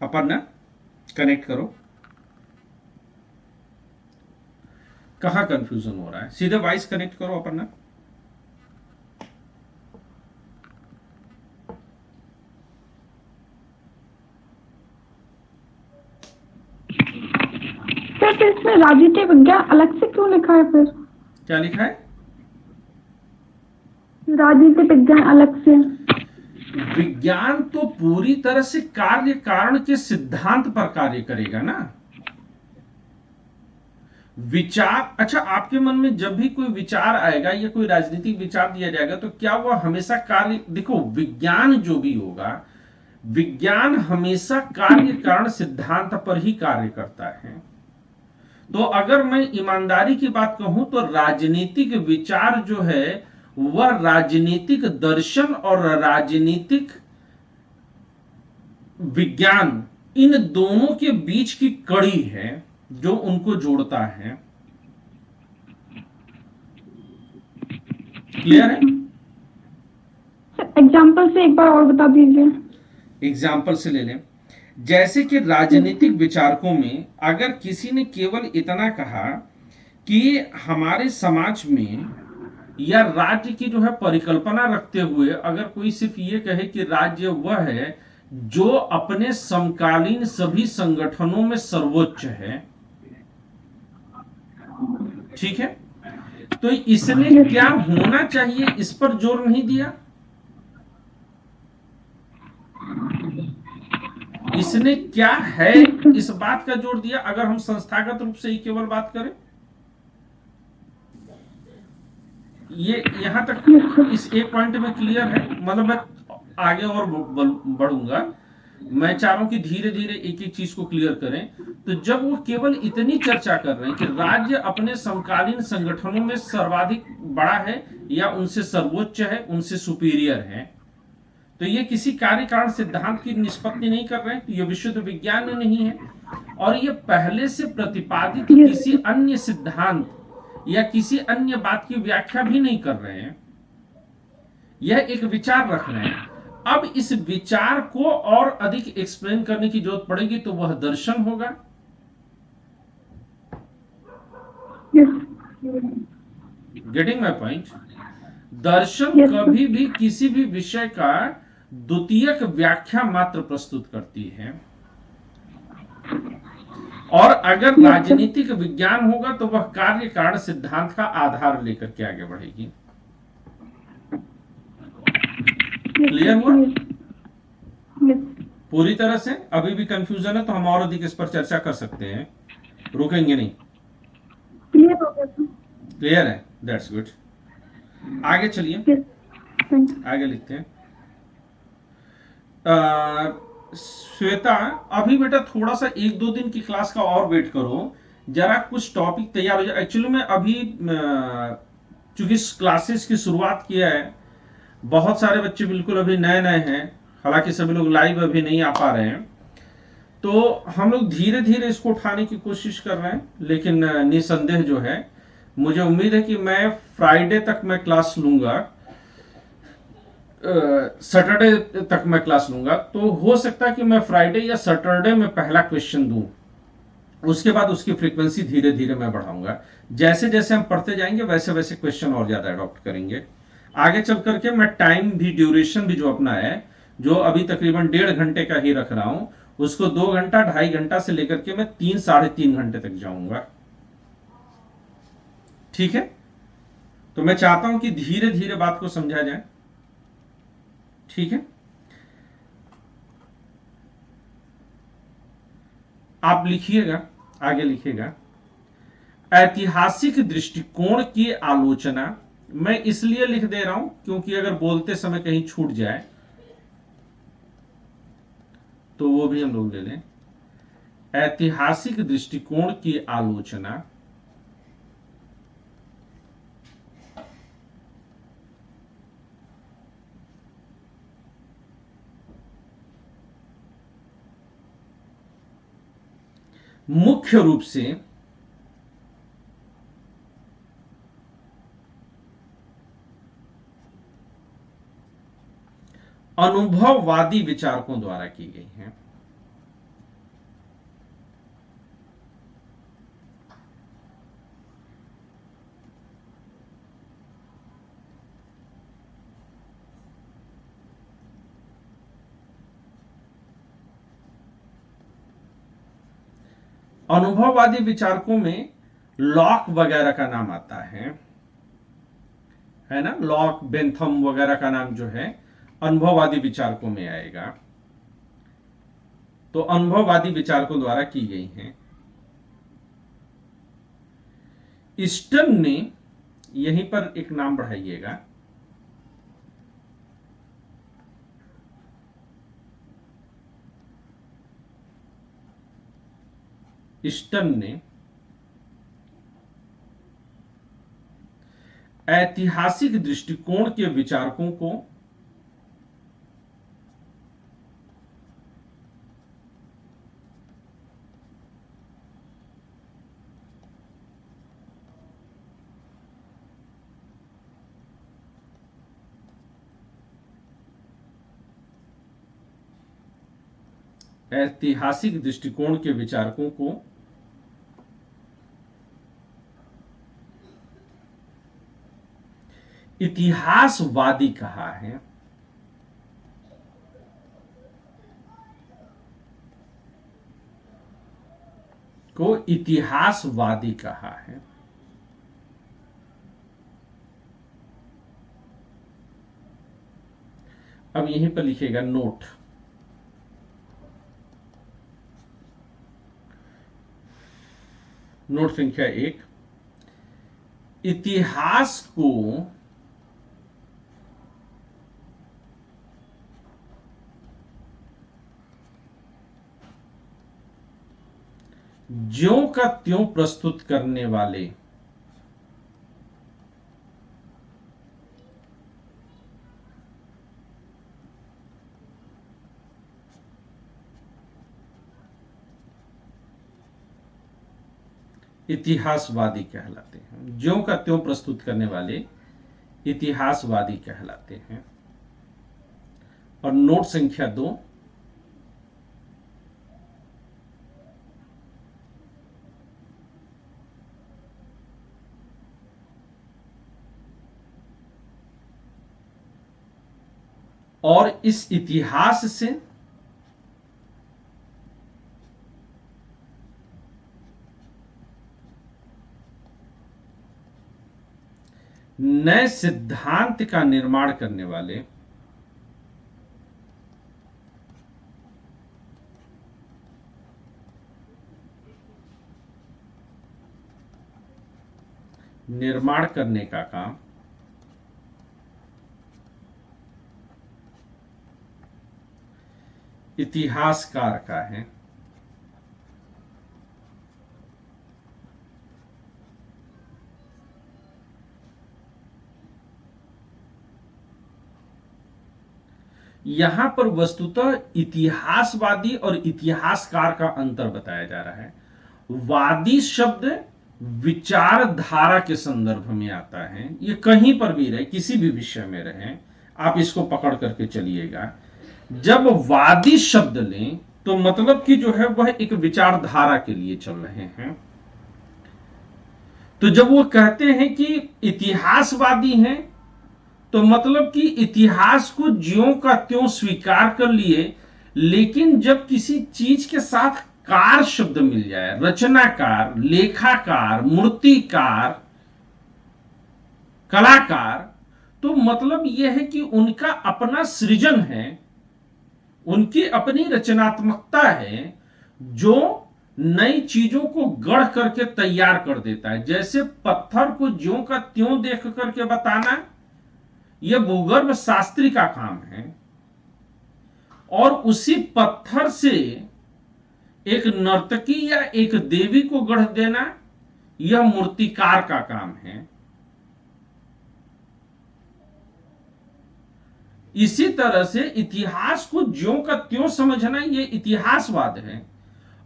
Speaker 1: अपर्णा कनेक्ट करो, कहां कंफ्यूजन हो रहा है? सीधे वॉइस कनेक्ट करो अपर्णा।
Speaker 3: सर इसमें राजनीतिक विज्ञान अलग से क्यों लिखा है फिर?
Speaker 1: क्या लिखा है?
Speaker 3: राजनीतिक विज्ञान अलग से।
Speaker 1: विज्ञान तो पूरी तरह से कार्य कारण के सिद्धांत पर कार्य करेगा ना। विचार, अच्छा आपके मन में जब भी कोई विचार आएगा या कोई राजनीतिक विचार दिया जाएगा तो क्या वह हमेशा कार्य, देखो विज्ञान जो भी होगा, विज्ञान हमेशा कार्य कारण सिद्धांत पर ही कार्य करता है। तो अगर मैं ईमानदारी की बात कहूं तो राजनीतिक विचार जो है वह राजनीतिक दर्शन और राजनीतिक विज्ञान, इन दोनों के बीच की कड़ी है जो उनको जोड़ता है। क्लियर है?
Speaker 3: एग्जाम्पल से एक बार और बता दीजिए।
Speaker 1: एग्जाम्पल से ले लें, जैसे कि राजनीतिक विचारकों में अगर किसी ने केवल इतना कहा कि हमारे समाज में या राज्य की जो है परिकल्पना रखते हुए अगर कोई सिर्फ ये कहे कि राज्य वह है जो अपने समकालीन सभी संगठनों में सर्वोच्च है, ठीक है, तो इसने क्या होना चाहिए इस पर जोर नहीं दिया। इसने क्या है इस बात का जोर दिया। अगर हम संस्थागत रूप से ही केवल बात करें, ये यहां तक इस एक पॉइंट में क्लियर है। मतलब मैं आगे और बढ़ूंगा, मैं चाह रहा हूं कि धीरे धीरे एक एक चीज को क्लियर करें। तो जब वो केवल इतनी चर्चा कर रहे हैं कि राज्य अपने समकालीन संगठनों में सर्वाधिक बड़ा है या उनसे सर्वोच्च है, उनसे सुपीरियर है, तो ये किसी कार्य कारण सिद्धांत की निष्पत्ति नहीं कर रहे हैं, तो ये विशुद्ध विज्ञान नहीं है, और ये पहले से प्रतिपादित किसी अन्य सिद्धांत या किसी अन्य बात की व्याख्या भी नहीं कर रहे हैं। यह एक विचार रख रहे हैं। अब इस विचार को और अधिक एक्सप्लेन करने की जरूरत पड़ेगी तो वह दर्शन होगा। Getting my point? दर्शन कभी भी किसी भी विषय का द्वितीयक व्याख्या मात्र प्रस्तुत करती है। और अगर राजनीतिक विज्ञान होगा तो वह कार्य कारण सिद्धांत का आधार लेकर के आगे बढ़ेगी। क्लियर हुआ? पूरी तरह से? अभी भी कंफ्यूजन है तो हम और अधिक इस पर चर्चा कर सकते हैं, रुकेंगे नहीं।
Speaker 3: क्लियर हो गया सर।
Speaker 1: क्लियर है, दैट्स गुड। आगे चलिए, आगे लिखते हैं। श्वेता, अभी बेटा थोड़ा सा 1-2 दिन की क्लास का और वेट करो, जरा कुछ टॉपिक तैयार हो जाए। एक्चुअली में अभी चूंकि क्लासेस की शुरुआत किया है, बहुत सारे बच्चे बिल्कुल अभी नए नए हैं, हालांकि सभी लोग लाइव अभी नहीं आ पा रहे हैं, तो हम लोग धीरे धीरे इसको उठाने की कोशिश कर रहे हैं। लेकिन निसंदेह जो है, मुझे उम्मीद है कि मैं फ्राइडे तक मैं क्लास लूंगा, सैटरडे तक मैं क्लास लूंगा। तो हो सकता है कि मैं फ्राइडे या सैटरडे में पहला क्वेश्चन दूं, उसके बाद उसकी फ्रीक्वेंसी धीरे धीरे मैं बढ़ाऊंगा। जैसे जैसे हम पढ़ते जाएंगे वैसे वैसे क्वेश्चन और ज्यादा अडॉप्ट करेंगे। आगे चल करके मैं टाइम भी, ड्यूरेशन भी जो अपना है, जो अभी तकरीबन 1.5 घंटे का ही रख रहा हूं, उसको 2 घंटा 2.5 घंटा से लेकर के मैं 3-3.5 घंटे तक जाऊंगा। ठीक है? तो मैं चाहता हूं कि धीरे धीरे बात को समझा जाए। ठीक है, आप लिखिएगा, आगे लिखिएगा। ऐतिहासिक दृष्टिकोण की आलोचना, मैं इसलिए लिख दे रहा हूं क्योंकि अगर बोलते समय कहीं छूट जाए तो वो भी हम लोग ले लें। ऐतिहासिक दृष्टिकोण की आलोचना मुख्य रूप से अनुभववादी विचारकों द्वारा की गई है। अनुभववादी विचारकों में लॉक वगैरह का नाम आता है ना? लॉक, बेंथम वगैरह का नाम जो है अनुभववादी विचारकों में आएगा। तो अनुभववादी विचारकों द्वारा की गई हैं। ईस्टर्न ने, यहीं पर एक नाम बढ़ाइएगा, ईस्टर्न ने ऐतिहासिक दृष्टिकोण के विचारकों को ऐतिहासिक दृष्टिकोण के विचारकों को इतिहासवादी कहा है। को इतिहासवादी कहा है। अब यहीं पर लिखिएगा नोट, नोट संख्या 1, इतिहास को ज्यों का त्यों प्रस्तुत करने वाले इतिहासवादी कहलाते हैं। ज्यों का त्यों प्रस्तुत करने वाले इतिहासवादी कहलाते हैं। और नोट संख्या 2, और इस इतिहास से नए सिद्धांत का निर्माण करने वाले निर्माण करने का काम इतिहासकार का है। यहां पर वस्तुतः इतिहासवादी और इतिहासकार का अंतर बताया जा रहा है। वादी शब्द विचारधारा के संदर्भ में आता है। ये कहीं पर भी रहे, किसी भी विषय में रहे, आप इसको पकड़ करके चलिएगा। जब वादी शब्द लें तो मतलब कि जो है वह एक विचारधारा के लिए चल रहे हैं। तो जब वो कहते हैं कि इतिहासवादी हैं तो मतलब कि इतिहास को ज्यों का त्यों स्वीकार कर लिए, लेकिन जब किसी चीज के साथ कार शब्द मिल जाए, रचनाकार, लेखाकार, मूर्तिकार, कलाकार, तो मतलब यह है कि उनका अपना सृजन है, उनकी अपनी रचनात्मकता है जो नई चीजों को गढ़ करके तैयार कर देता है। जैसे पत्थर को ज्यों का त्यों देख करके बताना, यह भूगर्भ शास्त्री का काम है, और उसी पत्थर से एक नर्तकी या एक देवी को गढ़ देना यह मूर्तिकार का काम है। इसी तरह से इतिहास को ज्यों का त्यों समझना यह इतिहासवाद है,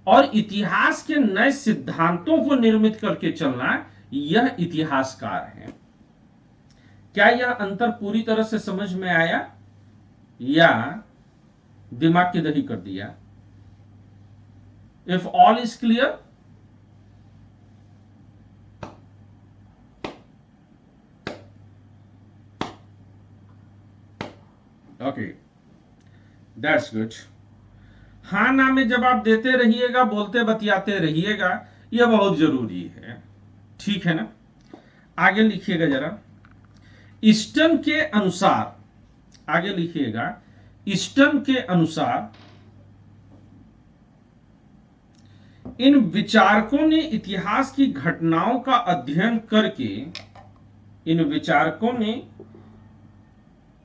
Speaker 1: और इतिहास के नए सिद्धांतों को निर्मित करके चलना यह इतिहासकार है। क्या यह अंतर पूरी तरह से समझ में आया या दिमाग की दही कर दिया? If all is clear, okay, that's good. हाँ ना में जब आप देते रहिएगा, बोलते बतियाते रहिएगा, यह बहुत जरूरी है, ठीक है ना। आगे लिखिएगा जरा। ईस्टन के अनुसार, आगे लिखिएगा, ईस्टन के अनुसार इन विचारकों ने इतिहास की घटनाओं का अध्ययन करके, इन विचारकों ने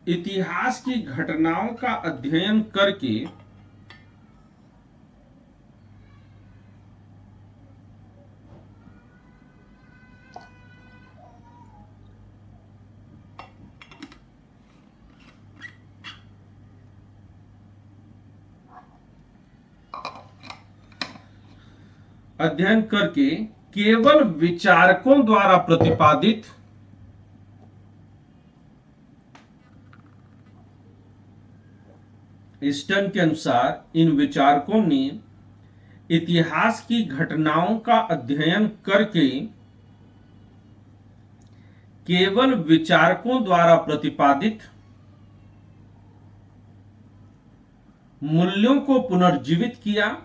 Speaker 1: इतिहास की घटनाओं का अध्ययन करके केवल विचारकों द्वारा प्रतिपादित ईस्टन के अनुसार इन विचारकों ने इतिहास की घटनाओं का अध्ययन करके केवल विचारकों द्वारा प्रतिपादित मूल्यों को पुनर्जीवित किया,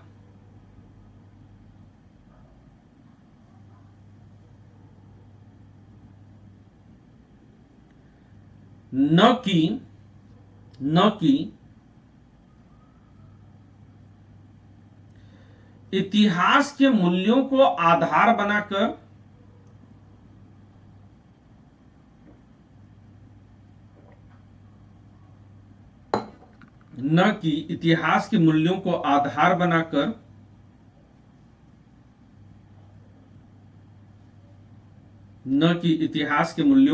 Speaker 1: न कि इतिहास के मूल्यों को आधार बनाकर इतिहास के मूल्यों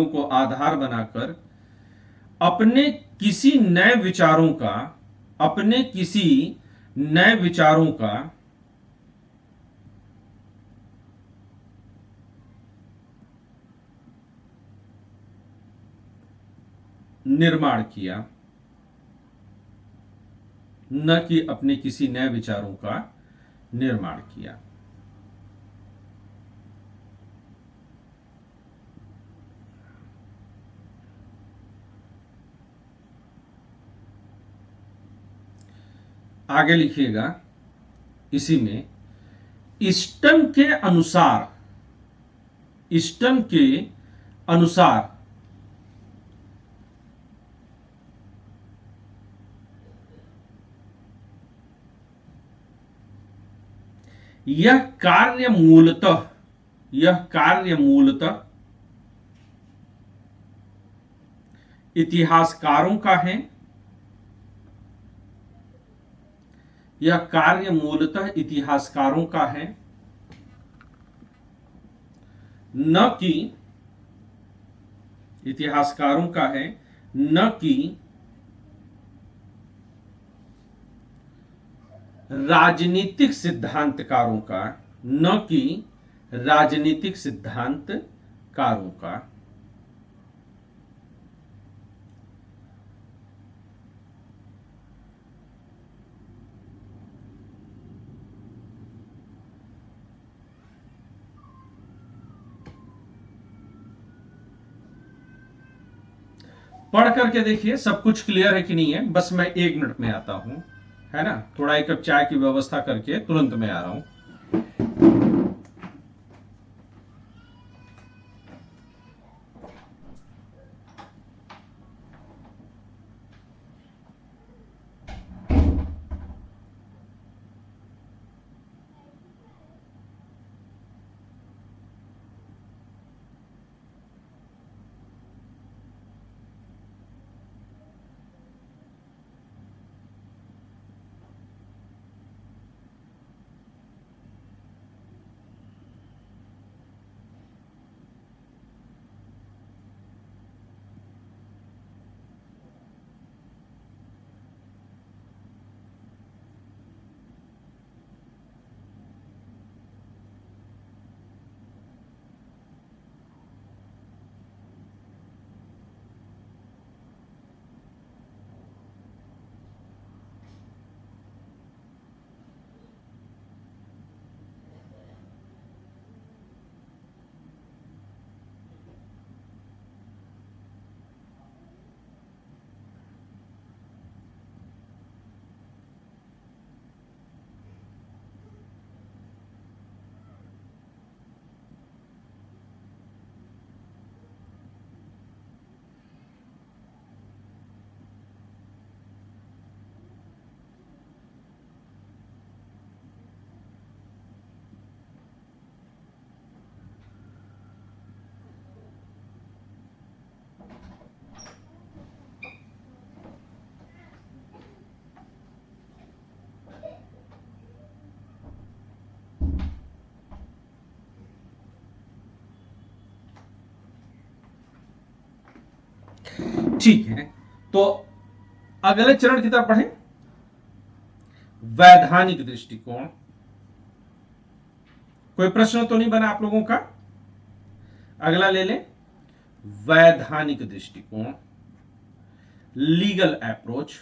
Speaker 1: को आधार बनाकर अपने किसी नए विचारों का निर्माण किया, न कि अपने किसी नए विचारों का निर्माण किया। आगे लिखिएगा इसी में, ईस्टन के अनुसार यह कार्य मूलतः इतिहासकारों का है। यह कार्य मूलतः इतिहासकारों का है, न कि इतिहासकारों का है, न कि राजनीतिक सिद्धांतकारों का, न कि राजनीतिक सिद्धांतकारों का। पढ़ करके देखिए सब कुछ क्लियर है कि नहीं है। बस मैं 1 मिनट में आता हूं, है ना। थोड़ा 1 कप चाय की व्यवस्था करके तुरंत मैं आ रहा हूं। ठीक है, तो अगले चरण की तरफ पढ़ें। वैधानिक दृष्टिकोण। कोई प्रश्न तो नहीं बना आप लोगों का? अगला ले लें, वैधानिक दृष्टिकोण, लीगल अप्रोच।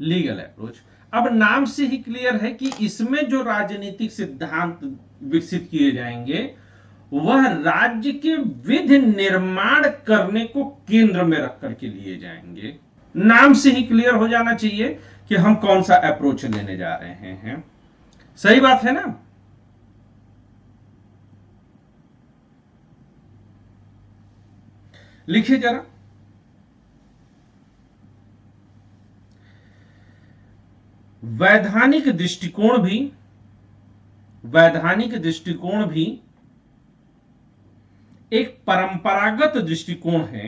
Speaker 1: Legal approach. अब नाम से ही क्लियर है कि इसमें जो राजनीतिक सिद्धांत विकसित किए जाएंगे वह राज्य के विधि निर्माण करने को केंद्र में रख करके लिए जाएंगे। नाम से ही क्लियर हो जाना चाहिए कि हम कौन सा अप्रोच लेने जा रहे हैं। सही बात है ना? लिखिए जरा। वैधानिक दृष्टिकोण भी एक परंपरागत दृष्टिकोण है।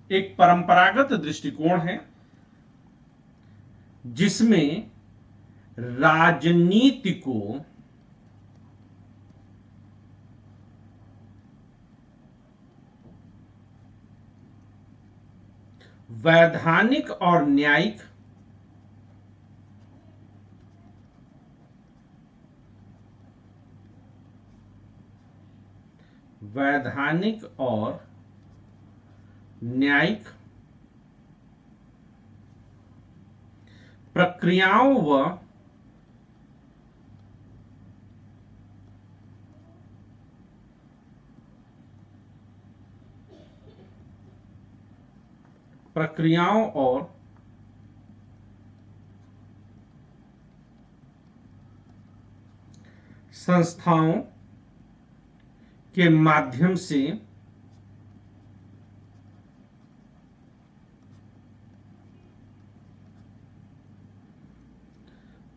Speaker 1: एक परंपरागत दृष्टिकोण है जिसमें राजनीति को वैधानिक और न्यायिक प्रक्रियाओं व संस्थाओं के माध्यम से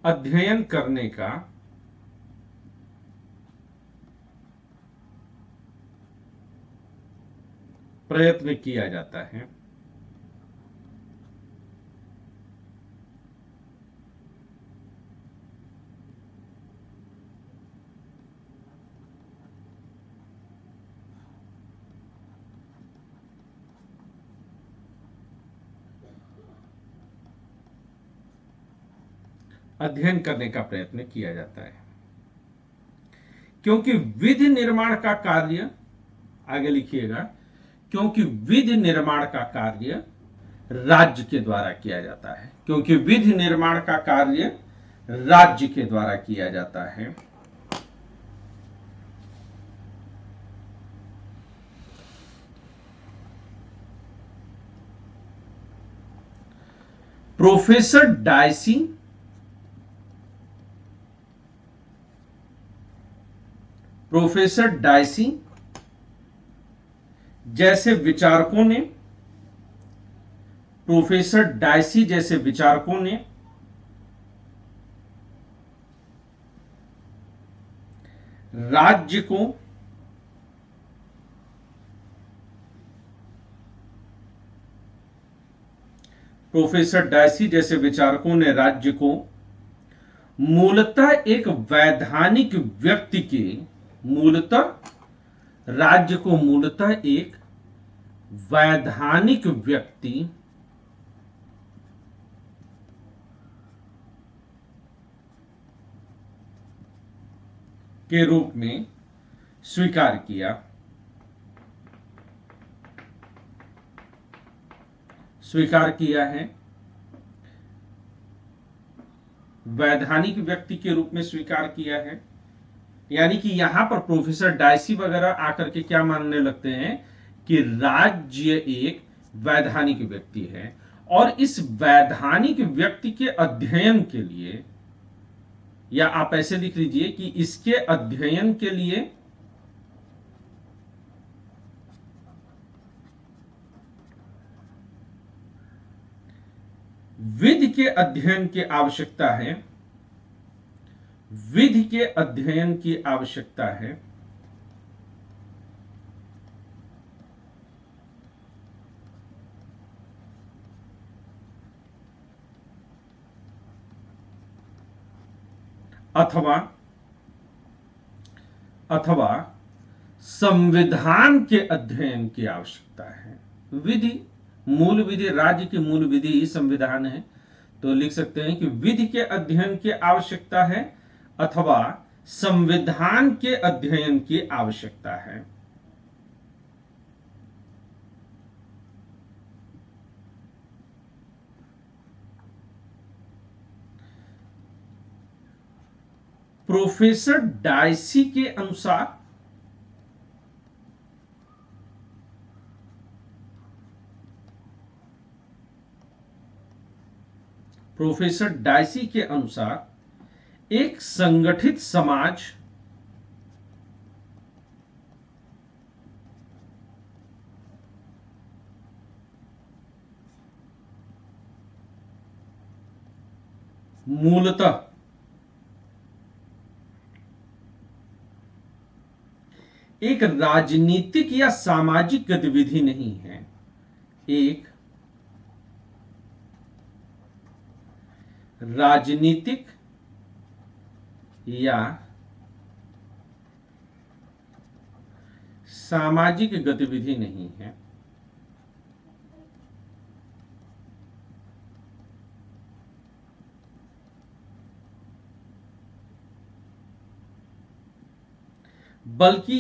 Speaker 1: अध्ययन करने का प्रयत्न किया जाता है। अध्ययन करने का प्रयत्न किया जाता है, क्योंकि विधि निर्माण का कार्य, आगे लिखिएगा, क्योंकि विधि निर्माण का कार्य राज्य के द्वारा किया जाता है, क्योंकि विधि निर्माण का कार्य राज्य के द्वारा किया जाता है। प्रोफेसर डायसी जैसे विचारकों ने, प्रोफेसर डायसी जैसे विचारकों ने राज्य को प्रोफेसर डायसी जैसे विचारकों ने राज्य को मूलतः एक वैधानिक व्यक्ति के, राज्य को मूलतः एक वैधानिक व्यक्ति के रूप में स्वीकार किया है, वैधानिक व्यक्ति के रूप में स्वीकार किया है। यानी कि यहां पर प्रोफेसर डायसी वगैरह आकर के क्या मानने लगते हैं कि राज्य एक वैधानिक व्यक्ति है, और इस वैधानिक व्यक्ति के अध्ययन के लिए, या आप ऐसे लिख लीजिए कि इसके अध्ययन के लिए विधि के अध्ययन की आवश्यकता है, विधि के अध्ययन की आवश्यकता है। अथवा संविधान के अध्ययन की आवश्यकता है। विधि, मूल विधि, राज्य की मूल विधि ही संविधान है, तो लिख सकते हैं कि विधि के अध्ययन की आवश्यकता है अथवा संविधान के अध्ययन की आवश्यकता है। प्रोफेसर डायसी के अनुसार एक संगठित समाज मूलतः एक राजनीतिक या सामाजिक गतिविधि नहीं है, एक राजनीतिक या सामाजिक गतिविधि नहीं है, बल्कि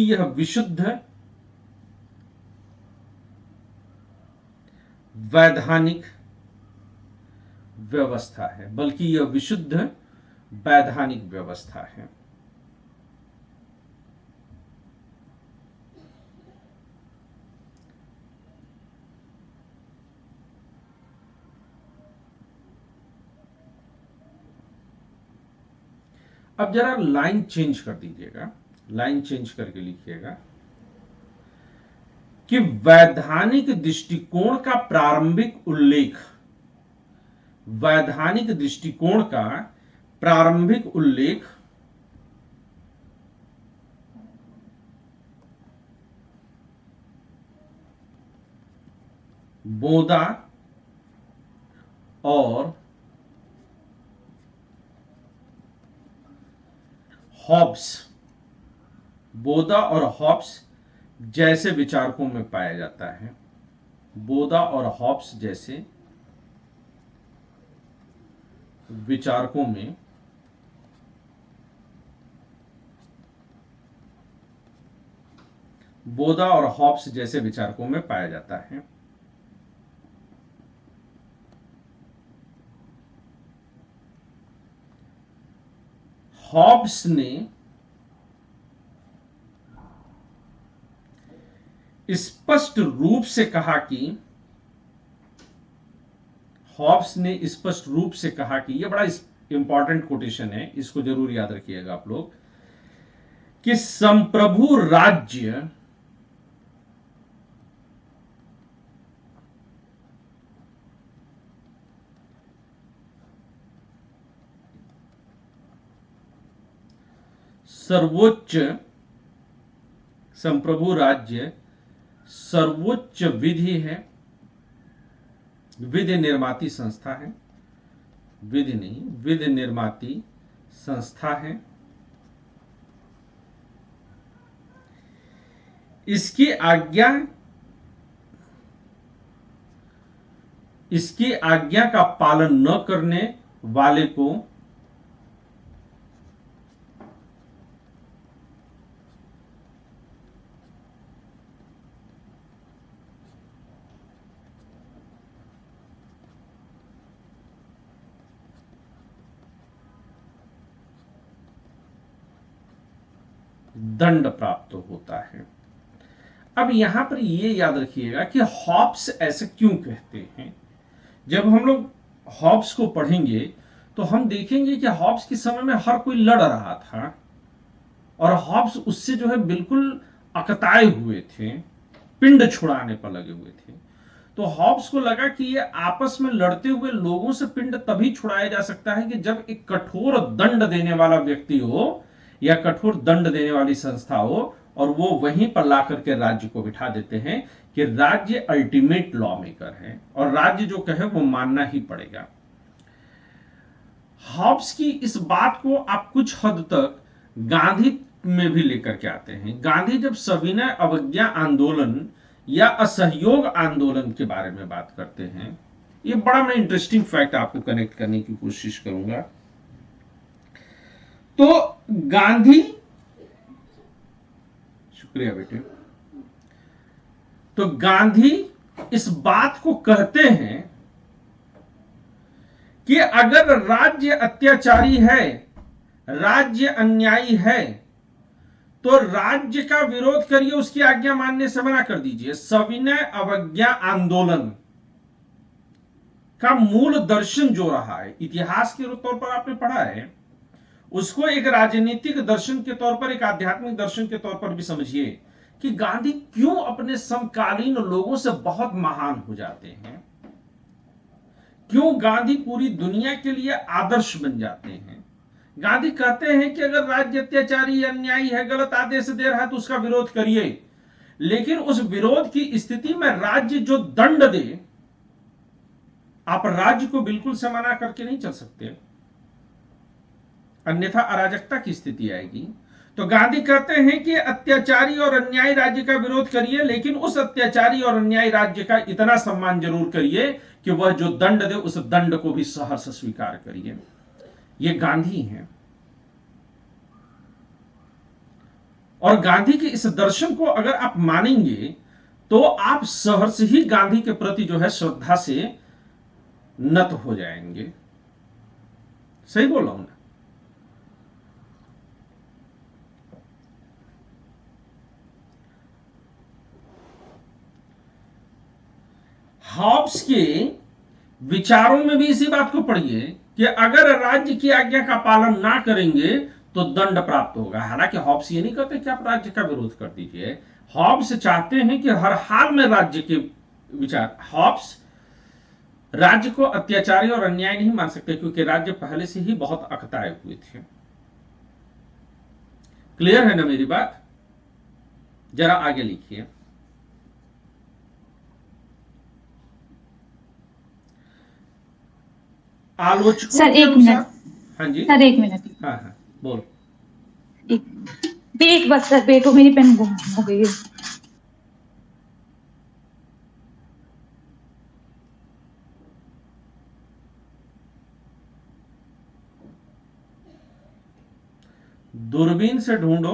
Speaker 1: यह विशुद्ध वैधानिक व्यवस्था है, बल्कि यह विशुद्ध वैधानिक व्यवस्था है। अब जरा लाइन चेंज कर दीजिएगा, लाइन चेंज करके लिखिएगा कि वैधानिक दृष्टिकोण का प्रारंभिक उल्लेख वैधानिक दृष्टिकोण का प्रारंभिक उल्लेख बोदा और हॉब्स जैसे विचारकों में पाया जाता है। बोदा और हॉब्स जैसे विचारकों में पाया जाता है। हॉब्स ने स्पष्ट रूप से कहा कि यह बड़ा इंपॉर्टेंट कोटेशन है, इसको जरूर याद रखिएगा आप लोग, कि संप्रभु राज्य सर्वोच्च विधि है, विधि निर्माती संस्था है, विधि निर्माती संस्था है। इसकी आज्ञा का पालन न करने वाले को दंड प्राप्त होता है। अब यहां पर यह याद रखिएगा कि हॉब्स ऐसे क्यों कहते हैं। जब हम लोग हॉब्स को पढ़ेंगे तो हम देखेंगे कि हॉब्स के समय में हर कोई लड़ रहा था और हॉब्स उससे जो है बिल्कुल अकताए हुए थे, पिंड छुड़ाने पर लगे हुए थे। तो हॉब्स को लगा कि ये आपस में लड़ते हुए लोगों से पिंड तभी छुड़ाया जा सकता है कि जब एक कठोर दंड देने वाला व्यक्ति हो या कठोर दंड देने वाली संस्था हो, और वो वहीं पर ला करके राज्य को बिठा देते हैं कि राज्य अल्टीमेट लॉ मेकर है और राज्य जो कहे वो मानना ही पड़ेगा। हॉब्स की इस बात को आप कुछ हद तक गांधी में भी लेकर के आते हैं। गांधी जब सविनय अवज्ञा आंदोलन या असहयोग आंदोलन के बारे में बात करते हैं, ये बड़ा मैं इंटरेस्टिंग फैक्ट आपको कनेक्ट करने की कोशिश करूंगा। तो गांधी, शुक्रिया बेटे, तो गांधी इस बात को कहते हैं कि अगर राज्य अत्याचारी है, राज्य अन्यायी है, तो राज्य का विरोध करिए, उसकी आज्ञा मानने से मना कर दीजिए। सविनय अवज्ञा आंदोलन का मूल दर्शन जो रहा है, इतिहास के तौर पर आपने पढ़ा है, उसको एक राजनीतिक दर्शन के तौर पर, एक आध्यात्मिक दर्शन के तौर पर भी समझिए कि गांधी क्यों अपने समकालीन लोगों से बहुत महान हो जाते हैं, क्यों गांधी पूरी दुनिया के लिए आदर्श बन जाते हैं। गांधी कहते हैं कि अगर राज्य अत्याचारी, अन्यायी है, गलत आदेश दे रहा है तो उसका विरोध करिए, लेकिन उस विरोध की स्थिति में राज्य जो दंड दे, आप राज्य को बिल्कुल से मना करके नहीं चल सकते, अन्यथा अराजकता की स्थिति आएगी। तो गांधी कहते हैं कि अत्याचारी और अन्यायी राज्य का विरोध करिए, लेकिन उस अत्याचारी और अन्यायी राज्य का इतना सम्मान जरूर करिए कि वह जो दंड दे उस दंड को भी सहर्ष स्वीकार करिए। ये गांधी हैं। और गांधी के इस दर्शन को अगर आप मानेंगे तो आप सहर्ष ही गांधी के प्रति जो है श्रद्धा से नत हो जाएंगे। सही बोल रहा हूं ना? हॉब्स के विचारों में भी इसी बात को पढ़िए कि अगर राज्य की आज्ञा का पालन ना करेंगे तो दंड प्राप्त होगा। हालांकि हॉब्स ये नहीं कहते कि आप राज्य का विरोध कर दीजिए। हॉब्स चाहते हैं कि हर हाल में राज्य के विचार, हॉब्स राज्य को अत्याचारी और अन्याय नहीं मान सकते, क्योंकि राज्य पहले से ही बहुत अकताए हुए थे। क्लियर है ना मेरी बात? जरा आगे लिखिए। आलोचकों
Speaker 2: सर
Speaker 1: के
Speaker 2: एक
Speaker 1: अनुसार,
Speaker 2: मिनट,
Speaker 1: हाँ जी,
Speaker 2: सर एक मिनट,
Speaker 1: हाँ हाँ बोल।
Speaker 2: एक बस सर, बैठो, मेरी पेन गुम हो गई है।
Speaker 1: दूरबीन से ढूंढो,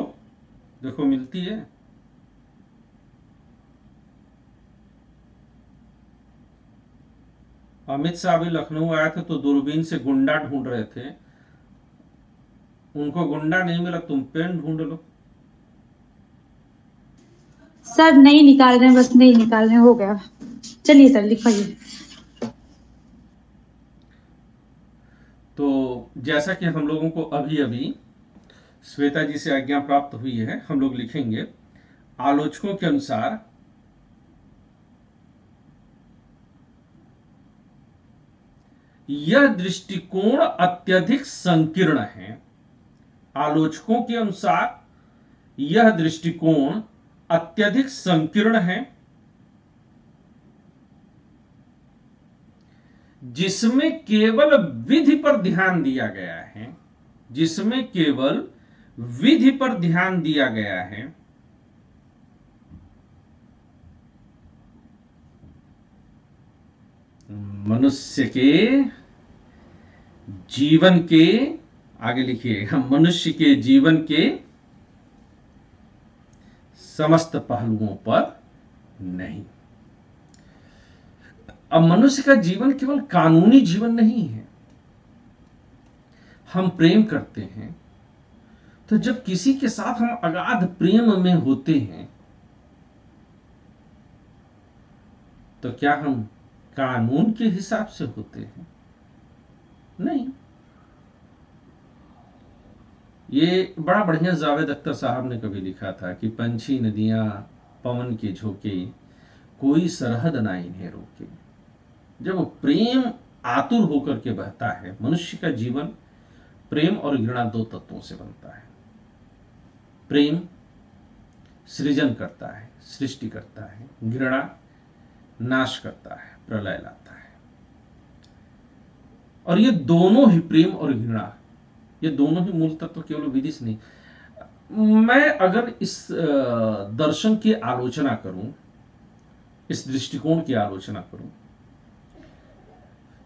Speaker 1: देखो मिलती है। अमित शाह भी लखनऊ आए थे तो दूरबीन से गुंडा ढूंढ रहे थे, उनको गुंडा नहीं मिला, तुम पेन ढूंढ लो।
Speaker 2: सर नहीं निकाल रहे हैं, बस नहीं निकाल रहे हैं, हो गया। चलिए सर लिखवाइए।
Speaker 1: तो जैसा कि हम लोगों को अभी अभी श्वेता जी से आज्ञा प्राप्त हुई है, हम लोग लिखेंगे आलोचकों के अनुसार यह दृष्टिकोण अत्यधिक संकीर्ण है। आलोचकों के अनुसार यह दृष्टिकोण अत्यधिक संकीर्ण है, जिसमें केवल विधि पर ध्यान दिया गया है, जिसमें केवल विधि पर ध्यान दिया गया है, मनुष्य के जीवन के, आगे लिखिए, मनुष्य के जीवन के समस्त पहलुओं पर नहीं। अब मनुष्य का जीवन केवल कानूनी जीवन नहीं है। हम प्रेम करते हैं तो जब किसी के साथ हम अगाध प्रेम में होते हैं तो क्या हम कानून के हिसाब से होते हैं? नहीं। ये बड़ा बढ़िया जावेद अख्तर साहब ने कभी लिखा था कि पंछी नदियां पवन के झोंके, कोई सरहद ना इन्हें रोके। जब वो प्रेम आतुर होकर के बहता है, मनुष्य का जीवन प्रेम और घृणा दो तत्वों से बनता है। प्रेम सृजन करता है, सृष्टि करता है, घृणा नाश करता है, प्रलय लाता है। और ये दोनों ही, प्रेम और घृणा, ये दोनों ही मूल तत्व केवल विधि से नहीं। मैं अगर इस दर्शन की आलोचना करूं, इस दृष्टिकोण की आलोचना करूं,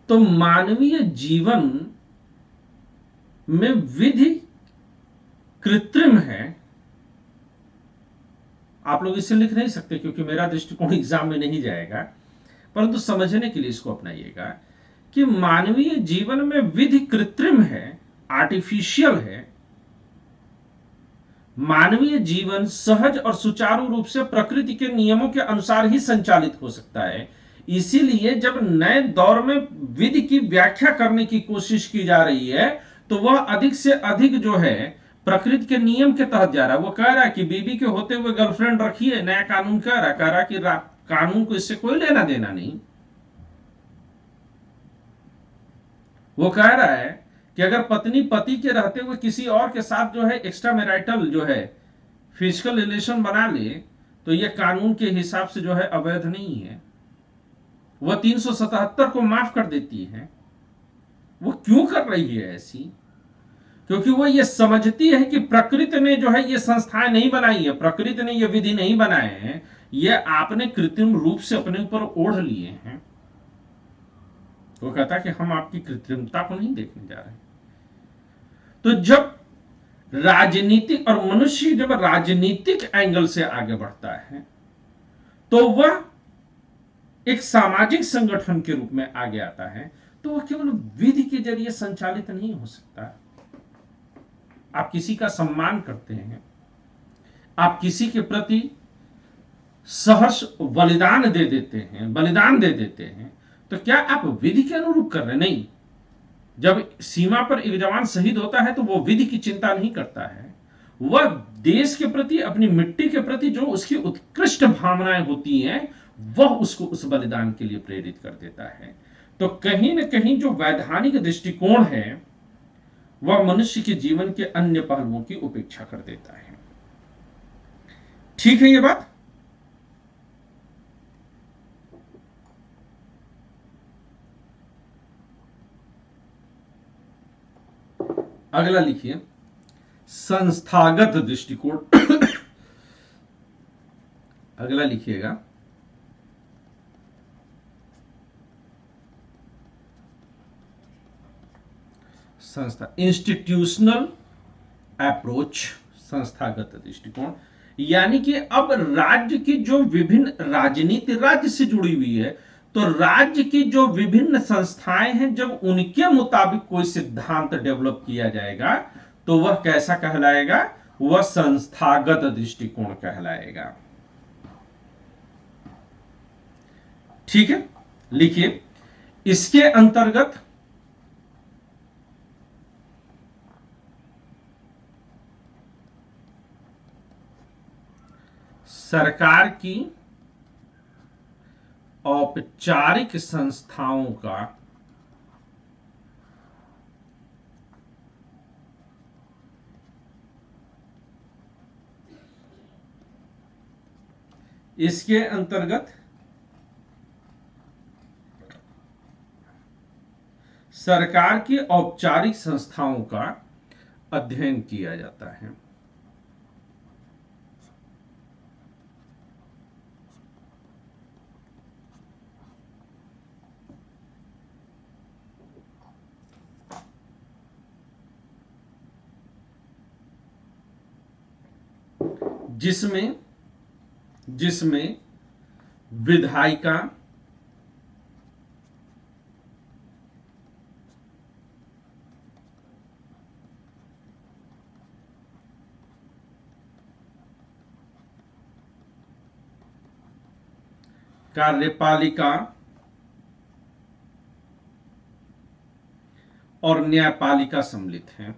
Speaker 1: तो मानवीय जीवन में विधि कृत्रिम है। आप लोग इसे लिख नहीं सकते क्योंकि मेरा दृष्टिकोण एग्जाम में नहीं जाएगा, परंतु समझने के लिए इसको अपनाइएगा कि मानवीय जीवन में विधि कृत्रिम है, आर्टिफिशियल है। मानवीय जीवन सहज और सुचारू रूप से प्रकृति के नियमों के अनुसार ही संचालित हो सकता है। इसीलिए जब नए दौर में विधि की व्याख्या करने की कोशिश की जा रही है तो वह अधिक से अधिक जो है प्रकृति के नियम के तहत जा रहा है। वो कह रहा है कि बीबी के होते हुए गर्लफ्रेंड रखिए, नया कानून कह रहा है कि कानून को इससे कोई लेना देना नहीं। वो कह रहा है कि अगर पत्नी पति के रहते हुए किसी और के साथ जो है एक्स्ट्रा मैरिटल जो है फिजिकल रिलेशन बना ले तो यह कानून के हिसाब से जो है अवैध नहीं है। वह 377 को माफ कर देती है। वो क्यों कर रही है ऐसी? क्योंकि वो ये समझती है कि प्रकृति ने जो है ये संस्थाएं नहीं बनाई है, प्रकृति ने ये विधि नहीं बनाए हैं, ये आपने कृत्रिम रूप से अपने ऊपर ओढ़ लिए हैं। वो कहता है कि हम आपकी कृत्रिमता को नहीं देखने जा रहे। तो जब राजनीतिक और मनुष्य जब राजनीतिक एंगल से आगे बढ़ता है तो वह एक सामाजिक संगठन के रूप में आगे आता है, तो वह केवल विधि के जरिए संचालित नहीं हो सकता। आप किसी का सम्मान करते हैं, आप किसी के प्रति सहर्ष बलिदान दे देते हैं, तो क्या आप विधि के अनुरूप कर रहे? नहीं। जब सीमा पर एक जवान शहीद होता है तो वो विधि की चिंता नहीं करता है, वह देश के प्रति, अपनी मिट्टी के प्रति जो उसकी उत्कृष्ट भावनाएं होती हैं वह उसको उस बलिदान के लिए प्रेरित कर देता है। तो कहीं न कहीं जो वैधानिक दृष्टिकोण है वह मनुष्य के जीवन के अन्य पहलुओं की उपेक्षा कर देता है। ठीक है ये बात? अगला लिखिए, संस्थागत दृष्टिकोण। अगला लिखिएगा, संस्था, इंस्टीट्यूशनल अप्रोच, संस्थागत दृष्टिकोण। यानी कि अब राज्य की जो विभिन्न राजनीति राज्य से जुड़ी हुई है, तो राज्य की जो विभिन्न संस्थाएं हैं, जब उनके मुताबिक कोई सिद्धांत डेवलप किया जाएगा तो वह कैसा कहलाएगा? वह संस्थागत दृष्टिकोण कहलाएगा। ठीक है, लिखिए, इसके अंतर्गत सरकार की औपचारिक संस्थाओं का इसके अंतर्गत सरकार की औपचारिक संस्थाओं का अध्ययन किया जाता है। जिसमें विधायिका, कार्यपालिका और न्यायपालिका सम्मिलित हैं।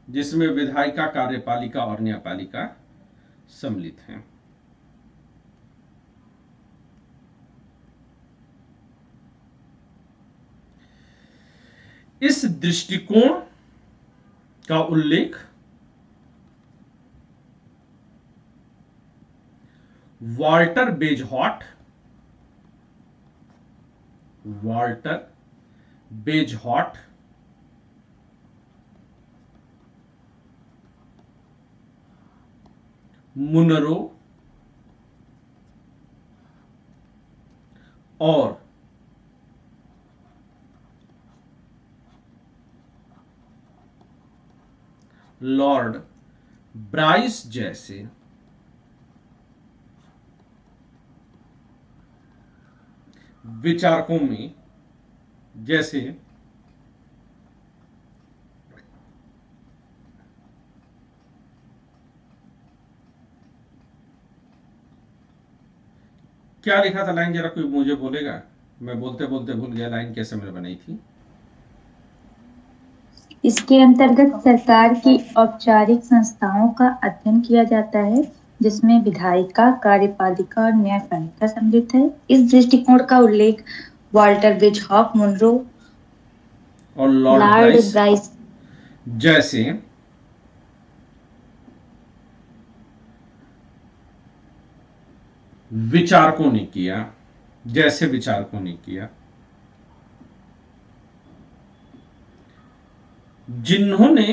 Speaker 1: जिसमें विधायिका, कार्यपालिका और न्यायपालिका सम्मिलित हैं। इस दृष्टिकोण का उल्लेख वाल्टर बेजहॉट मुनरो और लॉर्ड ब्राइस जैसे विचारकों में, जैसे क्या लिखा था लाइन, जरा कोई मुझे बोलेगा? मैं बोलते बोलते भूल गया लाइन कैसे मैंने बनाई थी।
Speaker 4: इसके अंतर्गत सरकार की औपचारिक संस्थाओं का अध्ययन किया जाता है, जिसमें विधायिका, कार्यपालिका और न्यायपालिका सम्मिलित है। इस दृष्टिकोण का उल्लेख वाल्टर बेजहॉफ, मुनरो
Speaker 1: और लॉर्ड ब्राइस जैसे विचारकों ने किया, जिन्होंने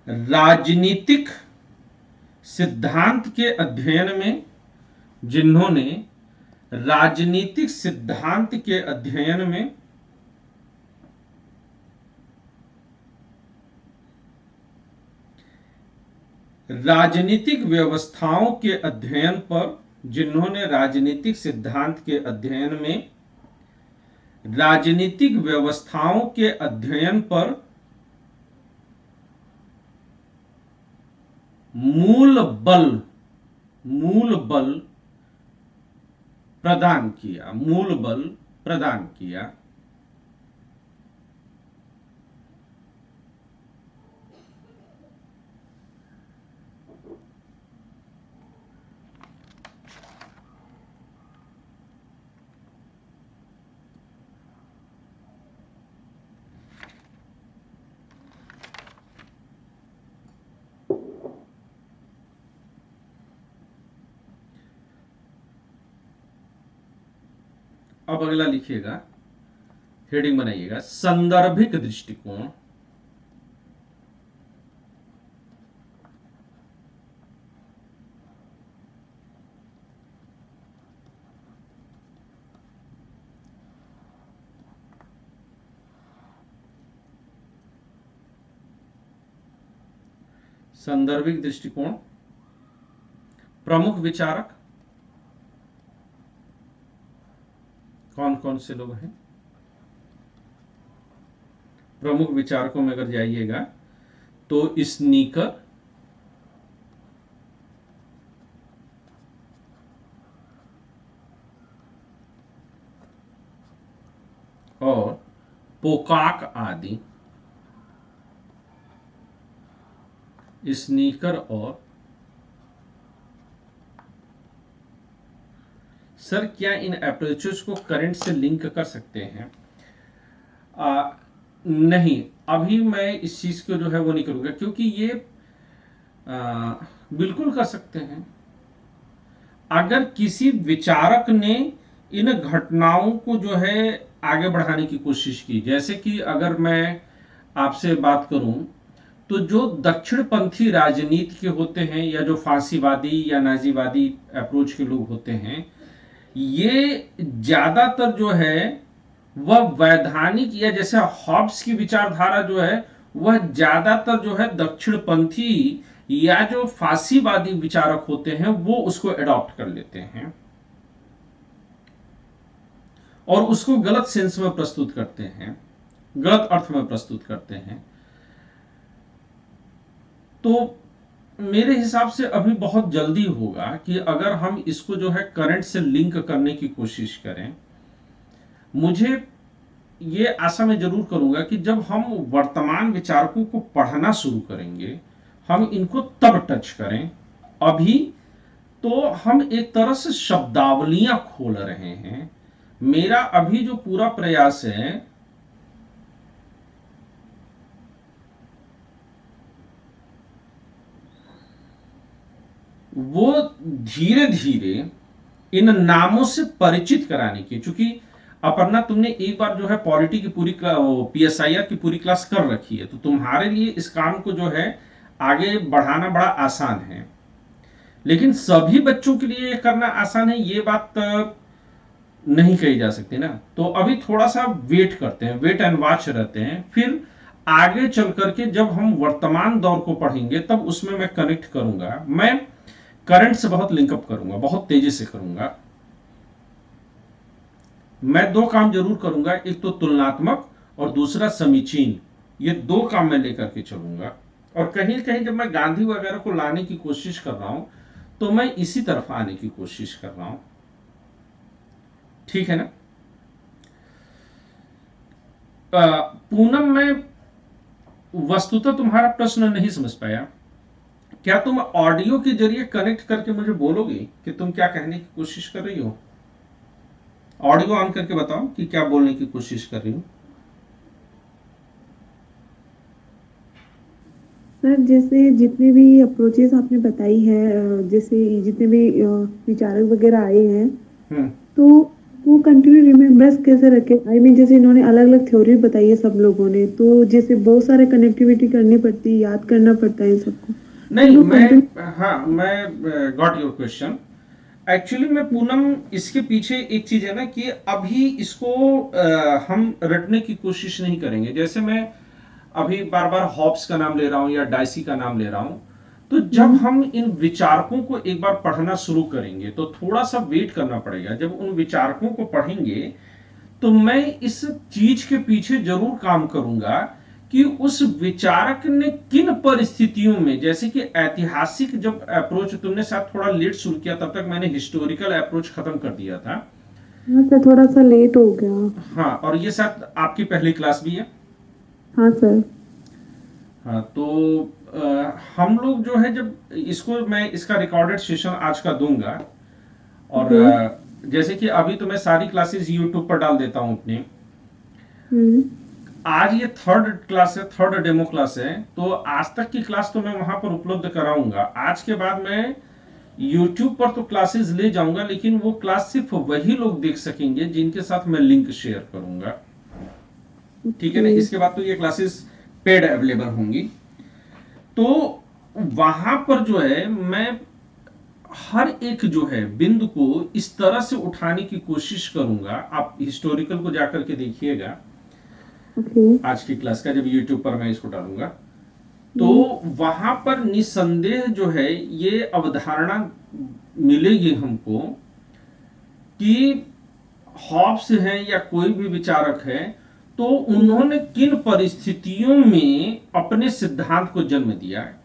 Speaker 1: राजनीतिक सिद्धांत के अध्ययन में राजनीतिक व्यवस्थाओं के अध्ययन पर, जिन्होंने राजनीतिक सिद्धांत के अध्ययन में राजनीतिक व्यवस्थाओं के अध्ययन पर मूल बल प्रदान किया, मूल बल प्रदान किया। अब अगला लिखिएगा, हेडिंग बनाइएगा, संदर्भिक दृष्टिकोण। संदर्भिक दृष्टिकोण, प्रमुख विचारक कौन कौन से लोग हैं? प्रमुख विचारकों में अगर जाइएगा तो स्नीकर, और पोकाक आदि। स्नीकर और सर क्या इन अप्रोचेस को करंट से लिंक कर सकते हैं? नहीं, अभी मैं इस चीज को जो है वो नहीं करूंगा, क्योंकि ये बिल्कुल कर सकते हैं। अगर किसी विचारक ने इन घटनाओं को जो है आगे बढ़ाने की कोशिश की, जैसे कि अगर मैं आपसे बात करूं तो जो दक्षिणपंथी राजनीति के होते हैं या जो फांसीवादी या नाजीवादी अप्रोच के लोग होते हैं, ये ज्यादातर जो है वह वैधानिक या जैसे हॉब्स की विचारधारा जो है वह ज्यादातर जो है दक्षिणपंथी या जो फांसीवादी विचारक होते हैं वो उसको एडॉप्ट कर लेते हैं और उसको गलत सेंस में प्रस्तुत करते हैं, गलत अर्थ में प्रस्तुत करते हैं। तो मेरे हिसाब से अभी बहुत जल्दी होगा कि अगर हम इसको जो है करंट से लिंक करने की कोशिश करें। मुझे ये आशा मैं जरूर करूंगा कि जब हम वर्तमान विचारकों को पढ़ना शुरू करेंगे हम इनको तब टच करें। अभी तो हम एक तरह से शब्दावलियां खोल रहे हैं। मेरा अभी जो पूरा प्रयास है वो धीरे धीरे इन नामों से परिचित कराने की, चूंकि अपर्णा तुमने एक बार जो है पॉलिटी की पूरी PSIR की पूरी क्लास कर रखी है, तो तुम्हारे लिए इस काम को जो है आगे बढ़ाना बड़ा आसान है। लेकिन सभी बच्चों के लिए करना आसान है ये बात नहीं कही जा सकती ना। तो अभी थोड़ा सा वेट करते हैं, वेट एंड वॉच रहते हैं, फिर आगे चल करके जब हम वर्तमान दौर को पढ़ेंगे तब उसमें मैं कनेक्ट करूंगा। मैं करंट से बहुत लिंकअप करूंगा, बहुत तेजी से करूंगा। मैं दो काम जरूर करूंगा, एक तो तुलनात्मक और दूसरा समीचीन। ये दो काम मैं लेकर के चलूंगा। और कहीं कहीं जब मैं गांधी वगैरह को लाने की कोशिश कर रहा हूं तो मैं इसी तरफ आने की कोशिश कर रहा हूं। ठीक है ना? पूनम, मैं वस्तुतः तुम्हारा प्रश्न नहीं समझ पाया। क्या तुम ऑडियो के जरिए कनेक्ट करके मुझे बोलोगे कि तुम क्या कहने की कोशिश कर रही हो? ऑडियो ऑन करके बताओ कि क्या बोलने की कोशिश कर रही हो।
Speaker 5: सर, जैसे जितने भी अप्रोचेस आपने बताई है, जैसे जितने भी विचारक वगैरह आए हैं, तो वो कंटिन्यू रिमेम्बर्स कैसे रखे? आई मीन जैसे इन्होंने अलग अलग थ्योरी बताई है सब लोगों ने, तो जैसे बहुत सारे कनेक्टिविटी करनी पड़ती है, याद करना पड़ता है सबको।
Speaker 1: नहीं, मैं गॉट योर क्वेश्चन। एक्चुअली मैं पूनम इसके पीछे एक चीज है ना कि अभी इसको हम रटने की कोशिश नहीं करेंगे। जैसे मैं अभी बार बार हॉब्स का नाम ले रहा हूं या डाइसी का नाम ले रहा हूं, तो जब हम इन विचारकों को एक बार पढ़ना शुरू करेंगे तो थोड़ा सा वेट करना पड़ेगा। जब उन विचारकों को पढ़ेंगे तो मैं इस चीज के पीछे जरूर काम करूंगा कि उस विचारक ने किन परिस्थितियों में, जैसे कि ऐतिहासिक जब अप्रोच तुमने शायद थोड़ा लेट शुरू किया, तब तक मैंने हिस्टोरिकल अप्रोच खत्म कर दिया था।
Speaker 5: हाँ सर, थोड़ा सा लेट हो गया।
Speaker 1: हाँ, और ये शायद आपकी पहली क्लास भी है।
Speaker 5: हाँ सर।
Speaker 1: हाँ, तो हम लोग जो है, जब इसको मैं इसका रिकॉर्डेड सेशन आज का दूंगा, और जैसे कि अभी तो मैं सारी क्लासेस यूट्यूब पर डाल देता हूं अपने। आज ये थर्ड क्लास है, थर्ड डेमो क्लास है, तो आज तक की क्लास तो मैं वहां पर उपलब्ध कराऊंगा। आज के बाद मैं यूट्यूब पर तो क्लासेस ले जाऊंगा, लेकिन वो क्लास सिर्फ वही लोग देख सकेंगे जिनके साथ मैं लिंक शेयर करूंगा, ठीक है ना। इसके बाद तो ये क्लासेस पेड अवेलेबल होंगी। तो वहां पर जो है मैं हर एक जो है बिंदु को इस तरह से उठाने की कोशिश करूंगा। आप हिस्टोरिकल को जाकर के देखिएगा आज की क्लास का, जब यूट्यूब पर मैं इसको डालूंगा, तो वहां पर निसंदेह जो है ये अवधारणा मिलेगी हमको कि हॉब्स है या कोई भी विचारक है, तो उन्होंने किन परिस्थितियों में अपने सिद्धांत को जन्म दिया है।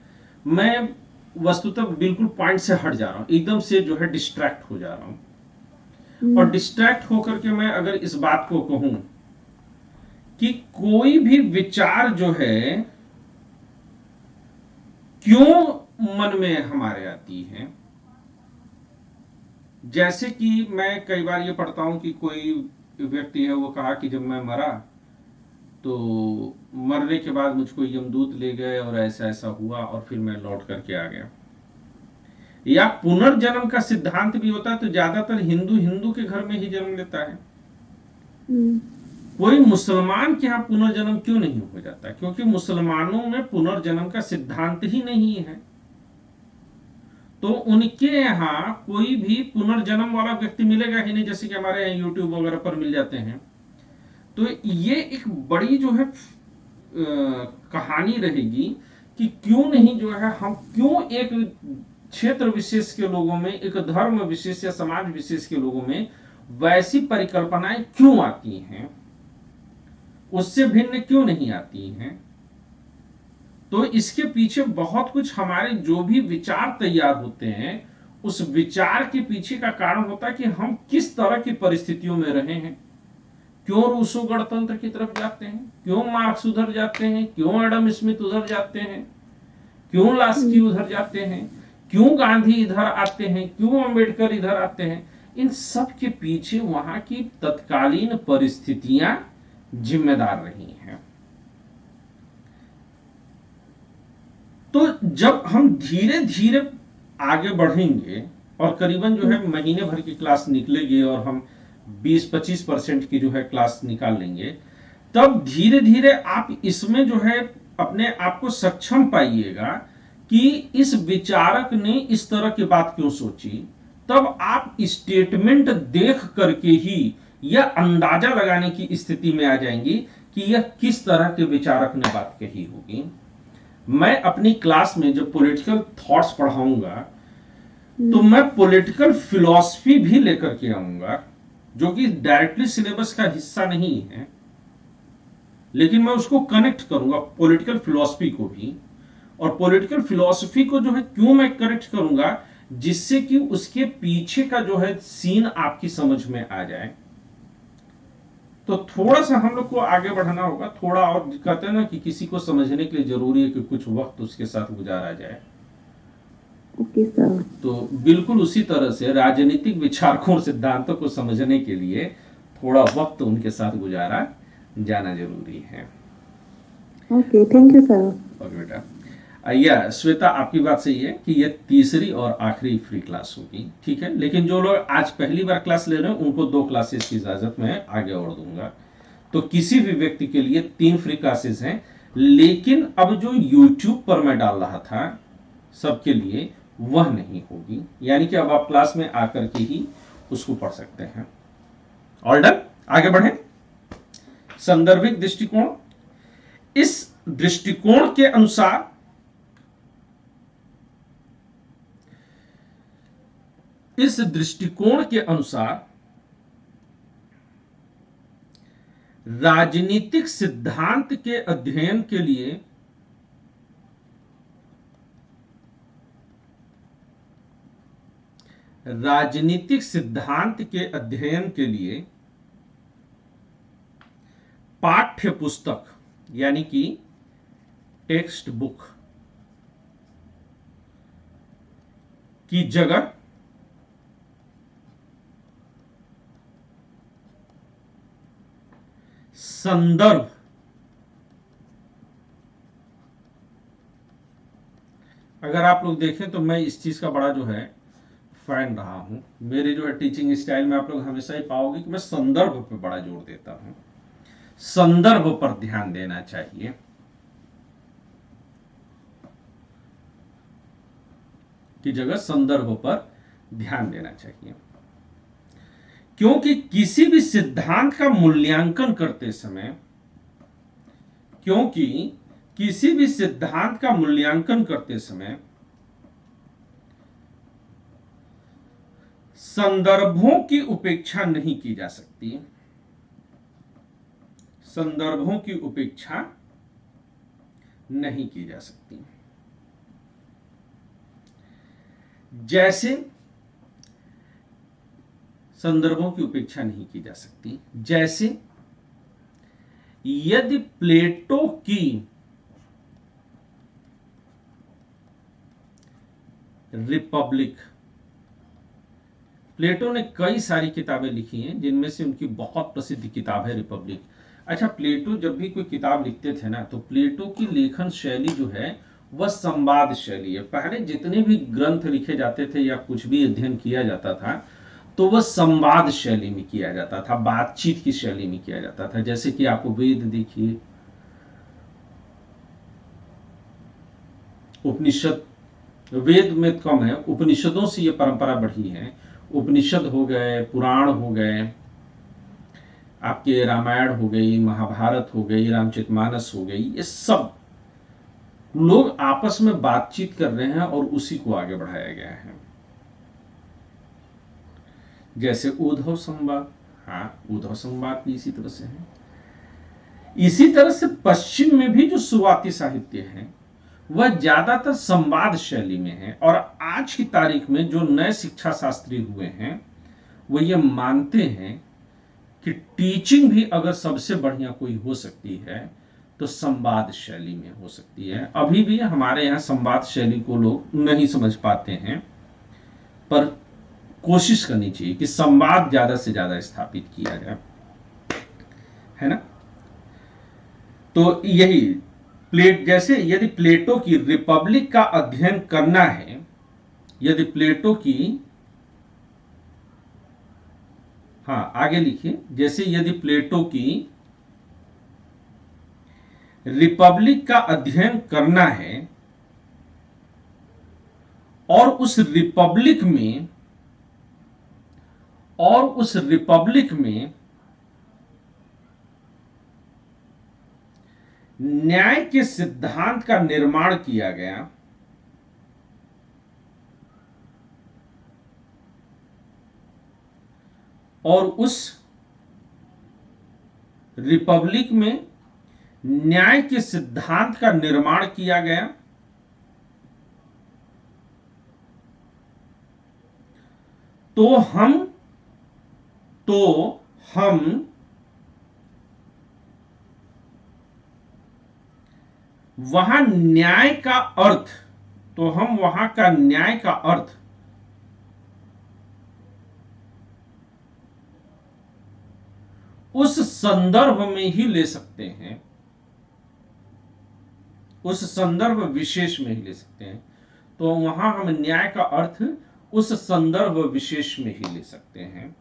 Speaker 1: मैं वस्तुतः बिल्कुल पॉइंट से हट जा रहा हूं, एकदम से जो है डिस्ट्रैक्ट हो जा रहा हूं। और डिस्ट्रैक्ट होकर के मैं अगर इस बात को कहूं कि कोई भी विचार जो है क्यों मन में हमारे आती है, जैसे कि मैं कई बार ये पढ़ता हूं कि कोई व्यक्ति है, वो कहा कि जब मैं मरा तो मरने के बाद मुझको यमदूत ले गए और ऐसा ऐसा हुआ और फिर मैं लौट करके आ गया। या पुनर्जन्म का सिद्धांत भी होता है, तो ज्यादातर हिंदू के घर में ही जन्म लेता है। कोई मुसलमान के यहाँ पुनर्जन्म क्यों नहीं हो जाता? क्योंकि मुसलमानों में पुनर्जन्म का सिद्धांत ही नहीं है। तो उनके यहाँ कोई भी पुनर्जन्म वाला व्यक्ति मिलेगा ही नहीं, जैसे कि हमारे यहाँ यूट्यूब वगैरह पर मिल जाते हैं। तो ये एक बड़ी जो है कहानी रहेगी कि क्यों नहीं जो है हम क्यों एक क्षेत्र विशेष के लोगों में, एक धर्म विशेष या समाज विशेष के लोगों में वैसी परिकल्पनाएं क्यों आती हैं, उससे भिन्न क्यों नहीं आती हैं। तो इसके पीछे बहुत कुछ हमारे जो भी विचार तैयार होते हैं, उस विचार के पीछे का कारण होता है कि हम किस तरह की परिस्थितियों में रहे हैं। क्यों रूसो गणतंत्र की तरफ जाते हैं, क्यों मार्क्स उधर जाते हैं, क्यों एडम स्मिथ उधर जाते हैं, क्यों लास्की उधर जाते हैं, क्यों गांधी इधर आते हैं, क्यों अंबेडकर इधर आते हैं। इन सब के पीछे वहां की तत्कालीन परिस्थितियां जिम्मेदार रही हैं। तो जब हम धीरे धीरे आगे बढ़ेंगे और करीबन जो है महीने भर की क्लास निकलेगी और हम 20-25% की जो है क्लास निकाल लेंगे, तब धीरे धीरे आप इसमें जो है अपने आप को सक्षम पाइएगा कि इस विचारक ने इस तरह की बात क्यों सोची। तब आप स्टेटमेंट देख करके ही यह अंदाजा लगाने की स्थिति में आ जाएंगी कि यह किस तरह के विचारक ने बात कही होगी। मैं अपनी क्लास में जब पॉलिटिकल थॉट्स पढ़ाऊंगा तो मैं पॉलिटिकल फिलॉसफी भी लेकर के आऊंगा, जो कि डायरेक्टली सिलेबस का हिस्सा नहीं है, लेकिन मैं उसको कनेक्ट करूंगा पॉलिटिकल फिलॉसफी को भी। और पॉलिटिकल फिलॉसफी को जो है क्यों मैं कनेक्ट करूंगा, जिससे कि उसके पीछे का जो है सीन आपकी समझ में आ जाए। तो थोड़ा सा हम लोग को आगे बढ़ना होगा, थोड़ा और कहते हैं ना कि किसी को समझने के लिए जरूरी है कि कुछ वक्त उसके साथ गुजारा जाए।
Speaker 5: Okay sir. तो
Speaker 1: बिल्कुल उसी तरह से राजनीतिक विचारकों और सिद्धांतों को समझने के लिए थोड़ा वक्त उनके साथ गुजारा जाना जरूरी है।
Speaker 5: Okay, thank you sir.
Speaker 1: Okay बेटा। या श्वेता, आपकी बात सही है कि ये तीसरी और आखिरी फ्री क्लास होगी, ठीक है। लेकिन जो लोग आज पहली बार क्लास ले रहे हैं उनको 2 क्लासेस की इजाजत मैं आगे और दूंगा। तो किसी भी व्यक्ति के लिए 3 फ्री क्लासेस हैं, लेकिन अब जो यूट्यूब पर मैं डाल रहा था सबके लिए, वह नहीं होगी। यानी कि अब आप क्लास में आकर के ही उसको पढ़ सकते हैं। ऑल डन, आगे बढ़े। संदर्भिक दृष्टिकोण। इस दृष्टिकोण के अनुसार राजनीतिक सिद्धांत के अध्ययन के लिए पाठ्य पुस्तक यानी कि टेक्स्ट बुक की जगह संदर्भ अगर आप लोग देखें तो मैं इस चीज का बड़ा जो है फैन रहा हूं। मेरे जो है टीचिंग स्टाइल में आप लोग हमेशा ही पाओगे कि मैं संदर्भ पर बड़ा जोर देता हूं। संदर्भ पर ध्यान देना चाहिए। की जगह संदर्भ पर ध्यान देना चाहिए, क्योंकि किसी भी सिद्धांत का मूल्यांकन करते समय संदर्भों की उपेक्षा नहीं की जा सकती। संदर्भों की उपेक्षा नहीं की जा सकती। जैसे संदर्भों की उपेक्षा नहीं की जा सकती, जैसे यदि प्लेटो की रिपब्लिक, प्लेटो ने कई सारी किताबें लिखी हैं जिनमें से उनकी बहुत प्रसिद्ध किताब है रिपब्लिक। अच्छा, प्लेटो जब भी कोई किताब लिखते थे ना, तो प्लेटो की लेखन शैली जो है वह संवाद शैली है। पहले जितने भी ग्रंथ लिखे जाते थे या कुछ भी अध्ययन किया जाता था तो वह संवाद शैली में किया जाता था, बातचीत की शैली में किया जाता था। जैसे कि आप वेद देखिए, उपनिषद, वेद में कम है, उपनिषदों से ये परंपरा बढ़ी है। उपनिषद हो गए, पुराण हो गए, आपके रामायण हो गई, महाभारत हो गई, रामचरितमानस हो गई, ये सब लोग आपस में बातचीत कर रहे हैं और उसी को आगे बढ़ाया गया है। जैसे उद्धव संवाद, हाँ, उद्धव संवाद भी इसी तरह से है। इसी तरह से पश्चिम में भी जो शुरुआती साहित्य है वह ज्यादातर संवाद शैली में है। और आज की तारीख में जो नए शिक्षा शास्त्री हुए हैं वो ये मानते हैं कि टीचिंग भी अगर सबसे बढ़िया कोई हो सकती है तो संवाद शैली में हो सकती है। अभी भी हमारे यहाँ संवाद शैली को लोग नहीं समझ पाते हैं, पर कोशिश करनी चाहिए कि संवाद ज्यादा से ज्यादा स्थापित किया जाए, है ना। तो यही जैसे यदि प्लेटो की रिपब्लिक का अध्ययन करना है, यदि प्लेटो की, हाँ आगे लिखिए, जैसे यदि प्लेटो की रिपब्लिक का अध्ययन करना है और उस रिपब्लिक में न्याय के सिद्धांत का निर्माण किया गया, और उस रिपब्लिक में न्याय के सिद्धांत का निर्माण किया गया, तो हम वहां न्याय का अर्थ, तो हम वहां का न्याय का अर्थ उस संदर्भ में ही ले सकते हैं, उस संदर्भ विशेष में ही ले सकते हैं। तो वहां हम न्याय का अर्थ उस संदर्भ विशेष में ही ले सकते हैं।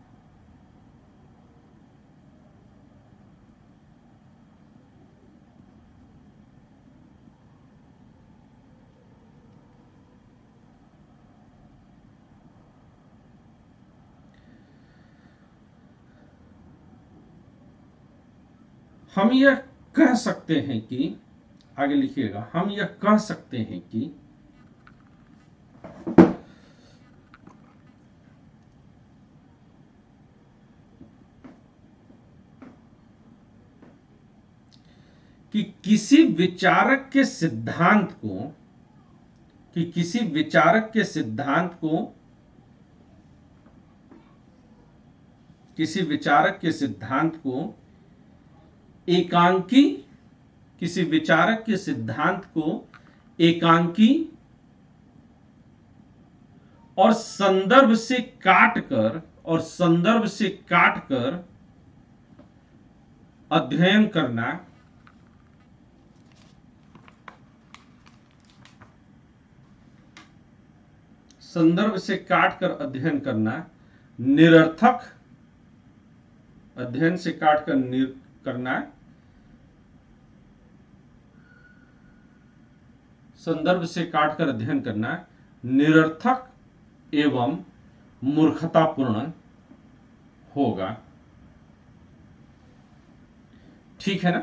Speaker 1: हम यह कह सकते हैं कि, आगे लिखिएगा, हम यह कह सकते हैं कि किसी विचारक के सिद्धांत को एकांकी और संदर्भ से काटकर अध्ययन करना निरर्थक एवं मूर्खतापूर्ण होगा। ठीक है ना?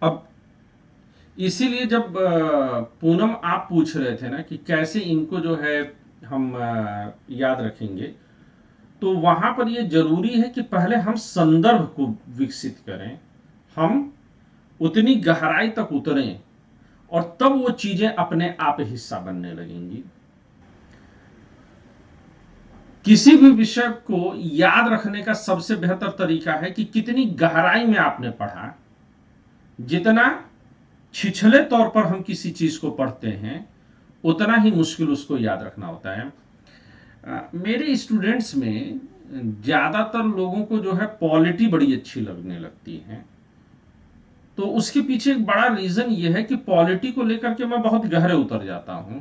Speaker 1: अब इसीलिए जब पूनम आप पूछ रहे थे ना कि कैसे इनको जो है हम याद रखेंगे, तो वहां पर यह जरूरी है कि पहले हम संदर्भ को विकसित करें, हम उतनी गहराई तक उतरें और तब वो चीजें अपने आप हिस्सा बनने लगेंगी। किसी भी विषय को याद रखने का सबसे बेहतर तरीका है कि कितनी गहराई में आपने पढ़ा। जितना छिछले तौर पर हम किसी चीज को पढ़ते हैं उतना ही मुश्किल उसको याद रखना होता है। मेरे स्टूडेंट्स में ज्यादातर लोगों को जो है पॉलिटी बड़ी अच्छी लगने लगती है, तो उसके पीछे एक बड़ा रीजन यह है कि पॉलिटी को लेकर के मैं बहुत गहरे उतर जाता हूं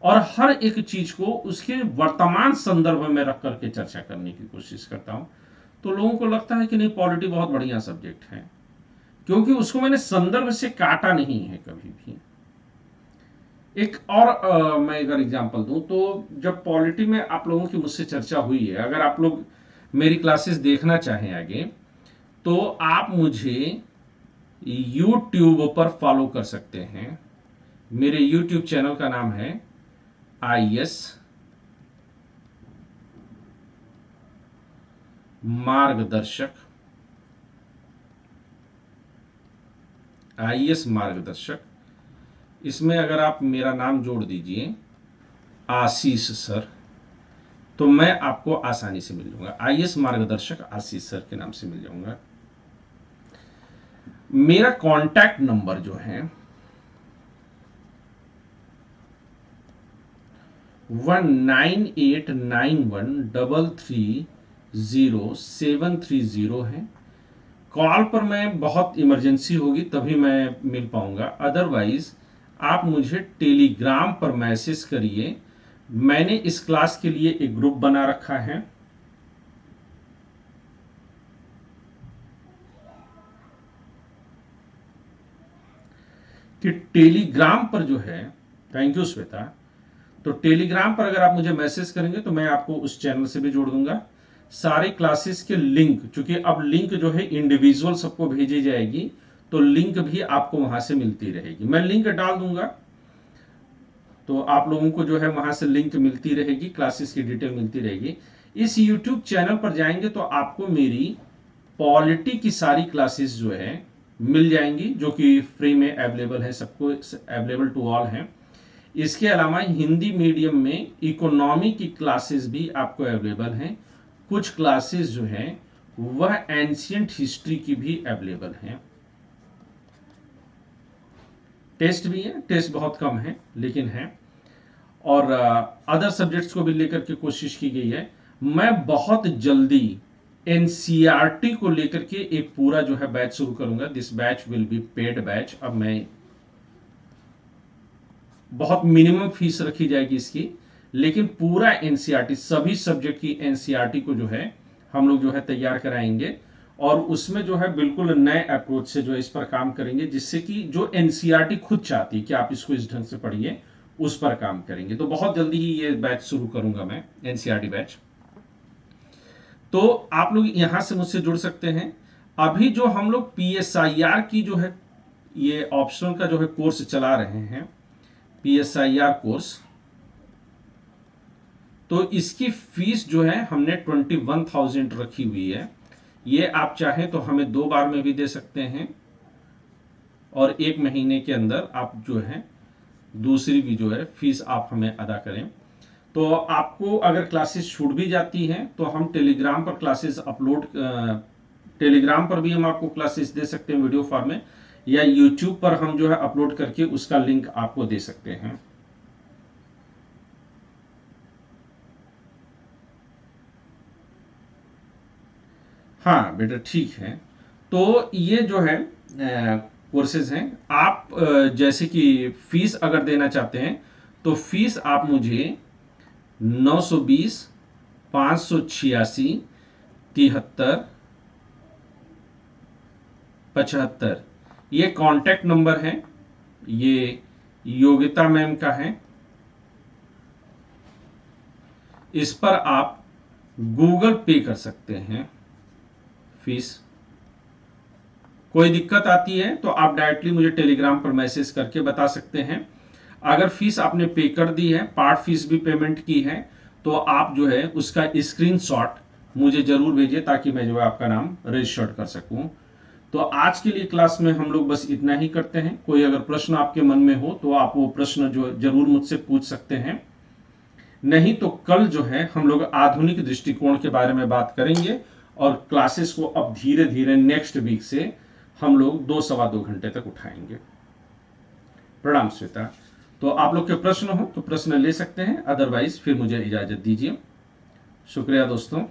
Speaker 1: और हर एक चीज को उसके वर्तमान संदर्भ में रख करके चर्चा करने की कोशिश करता हूं। तो लोगों को लगता है कि नहीं, पॉलिटी बहुत बढ़िया सब्जेक्ट है, क्योंकि उसको मैंने संदर्भ से काटा नहीं है कभी भी। एक और मैं अगर एग्जांपल दूं तो जब पॉलिटी में आप लोगों की मुझसे चर्चा हुई है, अगर आप लोग मेरी क्लासेस देखना चाहें आगे, तो आप मुझे YouTube पर फॉलो कर सकते हैं। मेरे YouTube चैनल का नाम है IAS मार्गदर्शक। इसमें अगर आप मेरा नाम जोड़ दीजिए आशीष सर, तो मैं आपको आसानी से मिल जाऊंगा। IAS मार्गदर्शक आशीष सर के नाम से मिल जाऊंगा। मेरा कांटेक्ट नंबर जो है 19891330 है। कॉल पर मैं बहुत इमरजेंसी होगी तभी मैं मिल पाऊंगा, अदरवाइज आप मुझे टेलीग्राम पर मैसेज करिए। मैंने इस क्लास के लिए एक ग्रुप बना रखा है, कि टेलीग्राम पर जो है, थैंक यू श्वेता, तो टेलीग्राम पर अगर आप मुझे मैसेज करेंगे तो मैं आपको उस चैनल से भी जोड़ दूंगा। सारे क्लासेस के लिंक, चूंकि अब लिंक जो है इंडिविजुअल सबको भेजी जाएगी, तो लिंक भी आपको वहां से मिलती रहेगी। मैं लिंक डाल दूंगा तो आप लोगों को जो है वहां से लिंक मिलती रहेगी, क्लासेस की डिटेल मिलती रहेगी। इस YouTube चैनल पर जाएंगे तो आपको मेरी पॉलिटी की सारी क्लासेस जो है मिल जाएंगी, जो कि फ्री में अवेलेबल है, सबको अवेलेबल टू ऑल है। इसके अलावा हिंदी मीडियम में इकोनॉमी की क्लासेस भी आपको अवेलेबल हैं। कुछ क्लासेस जो हैं वह एंशियंट हिस्ट्री की भी अवेलेबल हैं। टेस्ट भी है, टेस्ट बहुत कम है लेकिन है, और अदर सब्जेक्ट्स को भी लेकर के कोशिश की गई है। मैं बहुत जल्दी एनसीईआरटी को लेकर के एक पूरा जो है बैच शुरू करूंगा। This batch will be paid batch. अब मैं बहुत मिनिमम फीस रखी जाएगी इसकी, लेकिन पूरा एनसीईआरटी, सभी सब्जेक्ट की एनसीईआरटी को जो है हम लोग जो है तैयार कराएंगे, और उसमें जो है बिल्कुल नए अप्रोच से जो है इस पर काम करेंगे, जिससे कि जो एनसीईआरटी खुद चाहती है कि आप इसको इस ढंग से पढ़िए, उस पर काम करेंगे। तो बहुत जल्दी ही ये बैच शुरू करूंगा मैं, एनसीईआरटी बैच। तो आप लोग यहां से मुझसे जुड़ सकते हैं। अभी जो हम लोग PSIR की जो है ये ऑप्शनल का जो है कोर्स चला रहे हैं, PSIR कोर्स, तो इसकी फीस जो है हमने 21,000 रखी हुई है। ये आप चाहें तो हमें 2 बार में भी दे सकते हैं और 1 महीने के अंदर आप जो है दूसरी भी जो है फीस आप हमें अदा करें। तो आपको अगर क्लासेस छूट भी जाती हैं तो हम टेलीग्राम पर क्लासेस अपलोड, टेलीग्राम पर भी हम आपको क्लासेस दे सकते हैं वीडियो फॉर्म में, या यूट्यूब पर हम जो है अपलोड करके उसका लिंक आपको दे सकते हैं। हाँ बेटा ठीक है। तो ये जो है कोर्सेज हैं। आप जैसे कि फीस अगर देना चाहते हैं तो फीस आप मुझे 920 586 73 75, ये कांटेक्ट नंबर है, ये योग्यता मैम का है। इस पर आप गूगल पे कर सकते हैं फीस। कोई दिक्कत आती है तो आप डायरेक्टली मुझे टेलीग्राम पर मैसेज करके बता सकते हैं। अगर फीस आपने पे कर दी है, पार्ट फीस भी पेमेंट की है, तो आप जो है उसका स्क्रीनशॉट मुझे जरूर भेजिए ताकि मैं जो है आपका नाम रजिस्टर्ड कर सकूं। तो आज के लिए क्लास में हम लोग बस इतना ही करते हैं। कोई अगर प्रश्न आपके मन में हो तो आप वो प्रश्न जो जरूर मुझसे पूछ सकते हैं, नहीं तो कल जो है हम लोग आधुनिक दृष्टिकोण के बारे में बात करेंगे और क्लासेस को अब धीरे धीरे नेक्स्ट वीक से हम लोग 2-2.25 घंटे तक उठाएंगे। प्रणाम श्वेता। तो आप लोग के प्रश्न हो तो प्रश्न ले सकते हैं, अदरवाइज फिर मुझे इजाजत दीजिए। शुक्रिया दोस्तों।